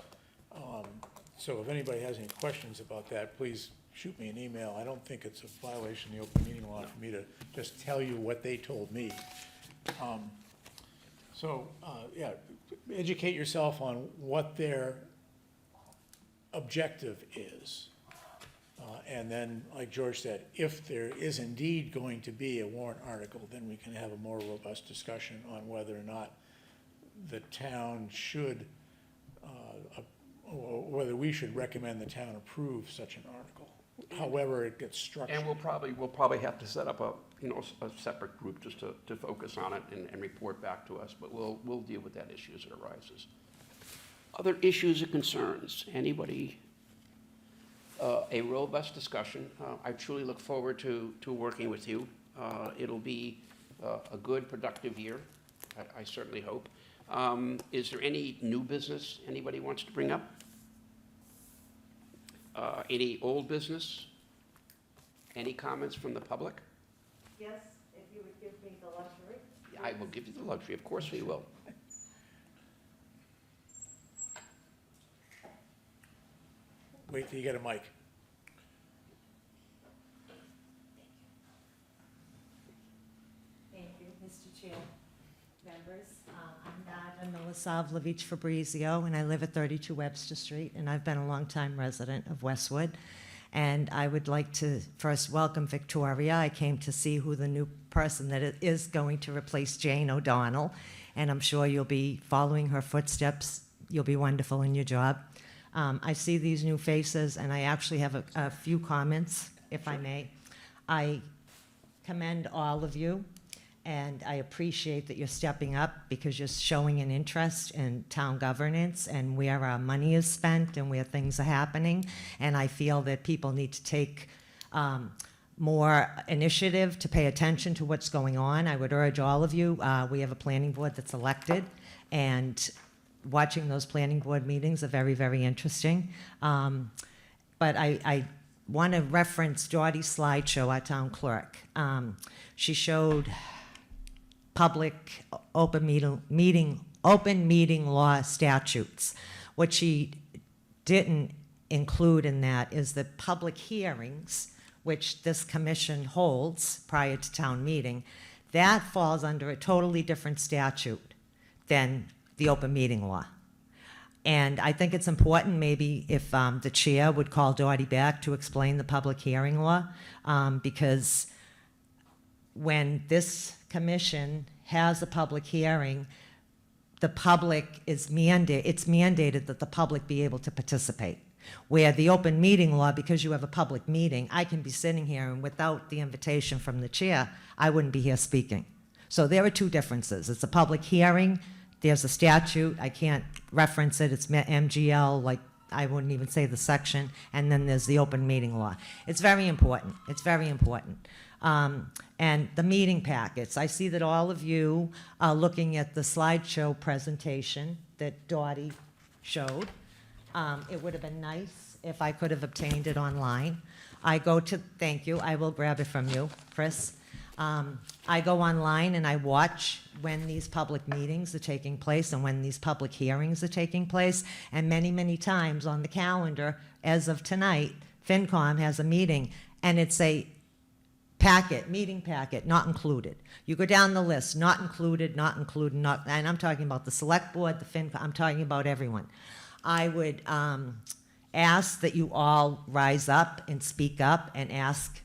S8: So if anybody has any questions about that, please shoot me an email. I don't think it's a violation of the open meeting law for me to just tell you what they told me. Yeah, educate yourself on what their objective is. And then, like George said, if there is indeed going to be a warrant article, then we can have a more robust discussion on whether or not the town should, or whether we should recommend the town approve such an article, however it gets structured.
S1: And we'll probably have to set up a separate group just to focus on it and report back to us, but we'll deal with that issue as it arises. Other issues or concerns? Anybody? A robust discussion. I truly look forward to working with you. It'll be a good, productive year, I certainly hope. Is there any new business anybody wants to bring up? Any old business? Any comments from the public?
S11: Yes, if you would give me the luxury.
S1: I will give you the luxury, of course we will.
S8: Wait till you get a mic.
S11: Thank you, Mr. Chair, members. I'm Nadia Milosavljevic Fabrizio, and I live at 32 Webster Street, and I've been a longtime resident of Westwood. And I would like to first welcome Victoria. I came to see who the new person that is going to replace Jane O'Donnell, and I'm sure you'll be following her footsteps. You'll be wonderful in your job. I see these new faces, and I actually have a few comments, if I may. I commend all of you, and I appreciate that you're stepping up because you're showing an interest in town governance and where our money is spent and where things are happening. And I feel that people need to take more initiative to pay attention to what's going on. I would urge all of you, we have a planning board that's elected, and watching those planning board meetings are very, very interesting. But I want to reference Dottie's slideshow, our town clerk. She showed public open meeting law statutes. What she didn't include in that is the public hearings, which this commission holds prior to town meeting. That falls under a totally different statute than the open meeting law. And I think it's important maybe if the chair would call Dottie back to explain the public hearing law, because when this commission has a public hearing, the public is it's mandated that the public be able to participate. Where the open meeting law, because you have a public meeting, I can be sitting here and without the invitation from the chair, I wouldn't be here speaking. So there are two differences. It's a public hearing, there's a statute, I can't reference it, it's MGL, like I wouldn't even say the section, and then there's the open meeting law. It's very important, it's very important. And the meeting packets, I see that all of you are looking at the slideshow presentation that Dottie showed. It would have been nice if I could have obtained it online. Thank you, I will grab it from you, Chris. I go online and I watch when these public meetings are taking place and when these public hearings are taking place. And many, many times on the calendar, as of tonight, FinCom has a meeting and it's a meeting packet, not included. You go down the list, not included, not included, not, and I'm talking about the select board, the FinCom, I'm talking about everyone. I would ask that you all rise up and speak up and ask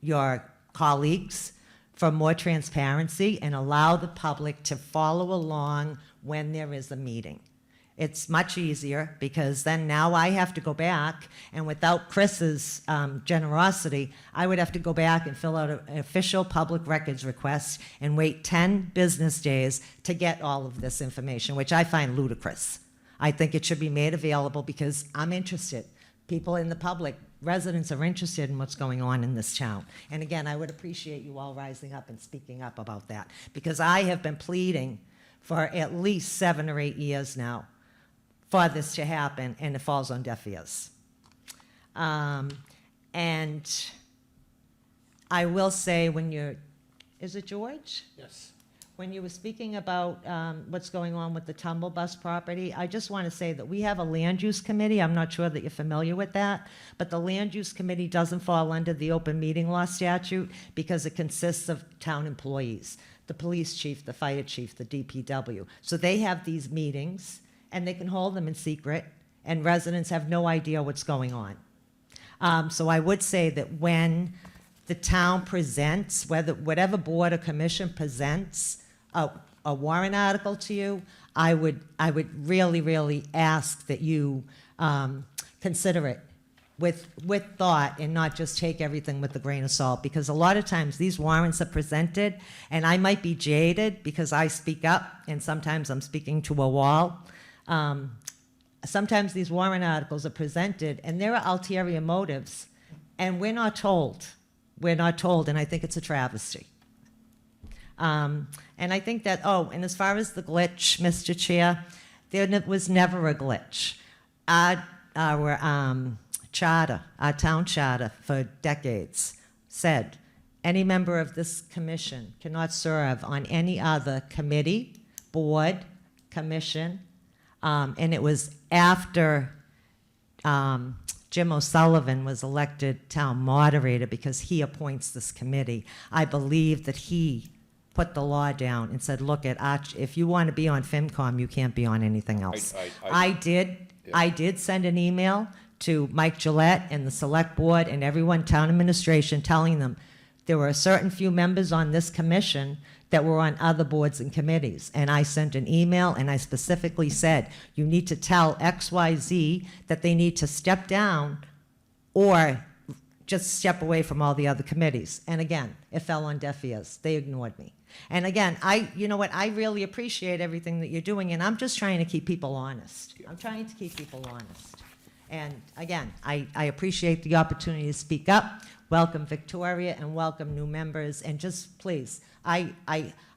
S11: your colleagues for more transparency and allow the public to follow along when there is a meeting. It's much easier because then now I have to go back, and without Chris's generosity, I would have to go back and fill out an official public records request and wait 10 business days to get all of this information, which I find ludicrous. I think it should be made available because I'm interested. People in the public, residents are interested in what's going on in this town. And again, I would appreciate you all rising up and speaking up about that because I have been pleading for at least 7 or 8 years now for this to happen, and it falls on deaf ears. And I will say, when you're, is it George?
S6: Yes.
S11: When you were speaking about what's going on with the Tumble Bus property, I just want to say that we have a land use committee. I'm not sure that you're familiar with that, but the land use committee doesn't fall under the open meeting law statute because it consists of town employees, the police chief, the fire chief, the DPW. So they have these meetings, and they can hold them in secret, and residents have no idea what's going on. So I would say that when the town presents, whatever board or commission presents a warrant article to you, I would really, really ask that you consider it with thought and not just take everything with a grain of salt, because a lot of times these warrants are presented, and I might be jaded because I speak up and sometimes I'm speaking to a wall. Sometimes these warrant articles are presented and there are ulterior motives, and we're not told. We're not told, and I think it's a travesty. And I think that, and as far as the glitch, Mr. Chair, there was never a glitch. Our charter, our town charter for decades said any member of this commission cannot serve on any other committee, board, commission, and it was after Jim O'Sullivan was elected town moderator because he appoints this committee. I believe that he put the law down and said, look, if you want to be on FinCom, you can't be on anything else. I did send an email to Mike Gillette and the select board and everyone, town administration, telling them there were a certain few members on this commission that were on other boards and committees. And I sent an email and I specifically said, you need to tell XYZ that they need to step down or just step away from all the other committees. And again, it fell on deaf ears. They ignored me. And again, you know what, I really appreciate everything that you're doing, and I'm just trying to keep people honest. I'm trying to keep people honest. And again, I appreciate the opportunity to speak up. Welcome Victoria and welcome new members. And just please, I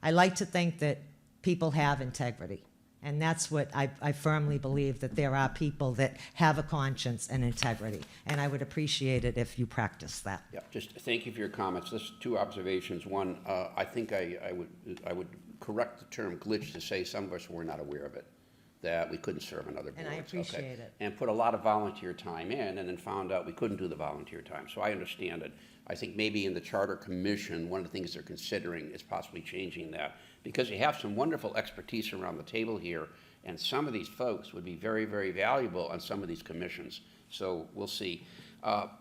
S11: like to think that people have integrity. And that's what I firmly believe, that there are people that have a conscience and integrity. And I would appreciate it if you practice that.
S1: Yeah, just thank you for your comments. Just 2 observations. One, I think I would correct the term glitch to say some of us were not aware of it, that we couldn't serve on other boards.
S11: And I appreciate it.
S1: And put a lot of volunteer time in, and then found out we couldn't do the volunteer time. So I understand it. I think maybe in the Charter Commission, one of the things they're considering is possibly changing that, because you have some wonderful expertise around the table here, and some of these folks would be very, very valuable on some of these commissions. So we'll see.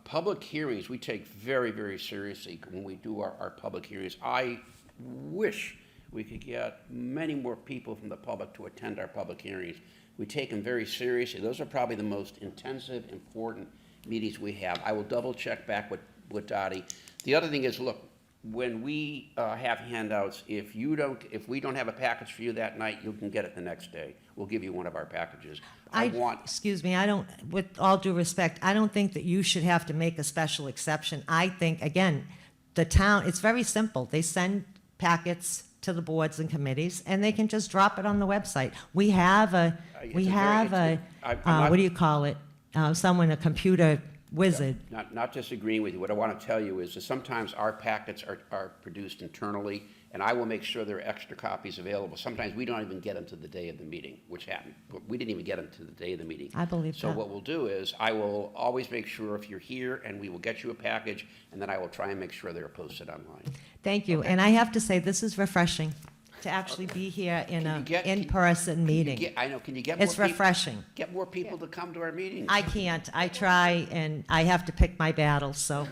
S1: Public hearings, we take very, very seriously when we do our public hearings. I wish we could get many more people from the public to attend our public hearings. We take them very seriously. Those are probably the most intensive, important meetings we have. I will double check back with Dottie. The other thing is, look, when we have handouts, if we don't have a package for you that night, you can get it the next day. We'll give you one of our packages.
S11: Excuse me, with all due respect, I don't think that you should have to make a special exception. I think, again, the town, it's very simple. They send packets to the boards and committees, and they can just drop it on the website. We have what do you call it? A computer wizard.
S1: Not disagreeing with you. What I want to tell you is that sometimes our packets are produced internally, and I will make sure there are extra copies available. Sometimes we don't even get them to the day of the meeting, which happened. We didn't even get them to the day of the meeting.
S11: I believe
S1: so
S11: that.
S1: What we'll do is I will always make sure if you're here, and we will get you a package, and then I will try and make sure they're posted online.
S11: Thank you. Okay. And I have to say, this is refreshing to actually be here in an in-person meeting.
S1: I know. Can you get more
S11: It's refreshing.
S1: Get more people to come to our meetings.
S11: I can't. I try, and I have to pick my battles. So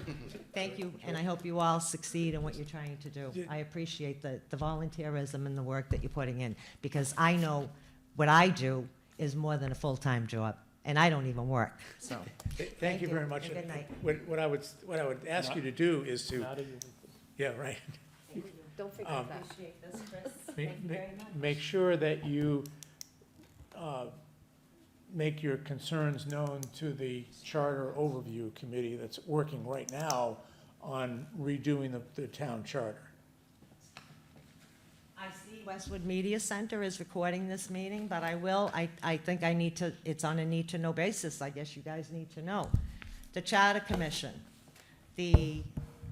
S11: thank you, and I hope you all succeed in what you're trying to do. I appreciate the volunteerism and the work that you're putting in, because I know what I do is more than a full-time job, and I don't even work. So
S8: Thank you very much.
S11: Good night.
S8: What I would ask you to do is to, yeah, right.
S2: Don't forget
S11: I
S2: that.
S11: appreciate this, Chris. Thank you very much.
S8: Make sure that you make your concerns known to the Charter Overview Committee that's working right now on redoing the town charter.
S11: I I see Westwood Media Center is recording this meeting, but I think I need to, it's on a need-to-know basis, I guess you guys need to know. The Charter Commission, the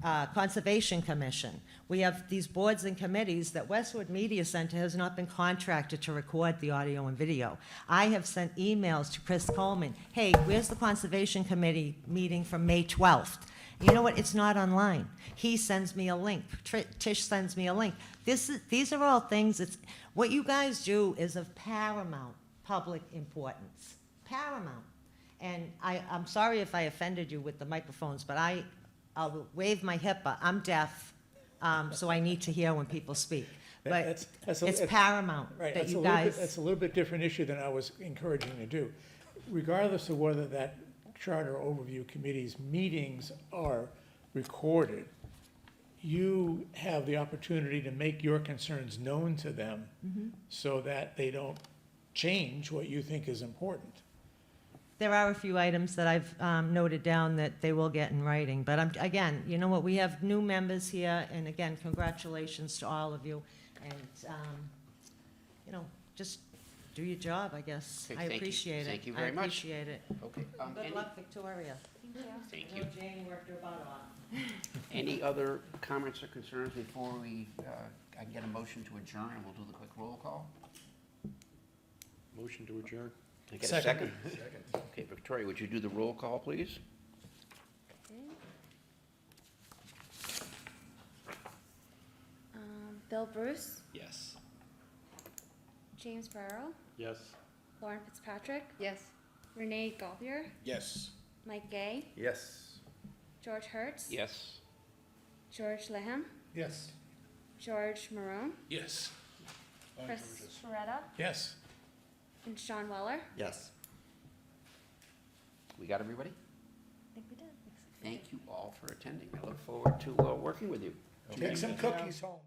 S11: Conservation Commission, we have these boards and committees that Westwood Media Center has not been contracted to record the audio and video. I have sent emails to Chris Coleman, hey, where's the Conservation Committee meeting from May 12th? You know what, it's not online. He sends me a link, Tish sends me a link. These are all things, what you guys do is of paramount public importance, paramount. And I'm sorry if I offended you with the microphones, but I'll wave my HIPAA, I'm deaf, so I need to hear when people speak. But it's paramount that you guys.
S8: That's a little bit different issue than I was encouraging to do. Regardless of whether that Charter Overview Committee's meetings are recorded, you have the opportunity to make your concerns known to them so that they don't change what you think is important.
S11: There are a few items that I've noted down that they will get in writing, but again, you know what, we have new members here, and again, congratulations to all of you, and, you know, just do your job, I guess.
S1: Okay,
S11: I
S1: thank you.
S11: appreciate it.
S1: Thank you very much.
S11: I appreciate it.
S1: Okay.
S11: Good luck, Victoria.
S2: Thank you.
S1: Thank
S11: I
S1: you.
S11: know Jane worked her butt off.
S1: Any other comments or concerns before I get a motion to adjourn, and we'll do the quick roll call?
S7: Motion to adjourn.
S1: Can I get a second? Okay, Victoria, would you do the roll call, please?
S2: Bill Bruce,
S7: Yes.
S2: James Farrell,
S7: Yes.
S2: Lauren Fitzpatrick,
S5: Yes.
S2: Renee Gauthier,
S3: Yes.
S2: Mike Gay,
S3: Yes.
S2: George Hertz,
S1: Yes.
S2: George Leham,
S6: Yes.
S2: George Maroon,
S10: Yes.
S2: Chris Ferretta,
S8: Yes.
S2: and Sean Weller.
S4: Yes.
S1: We got everybody?
S2: I think we did.
S1: Thank you all for attending. I look forward to working with you.
S6: Take some cookies home.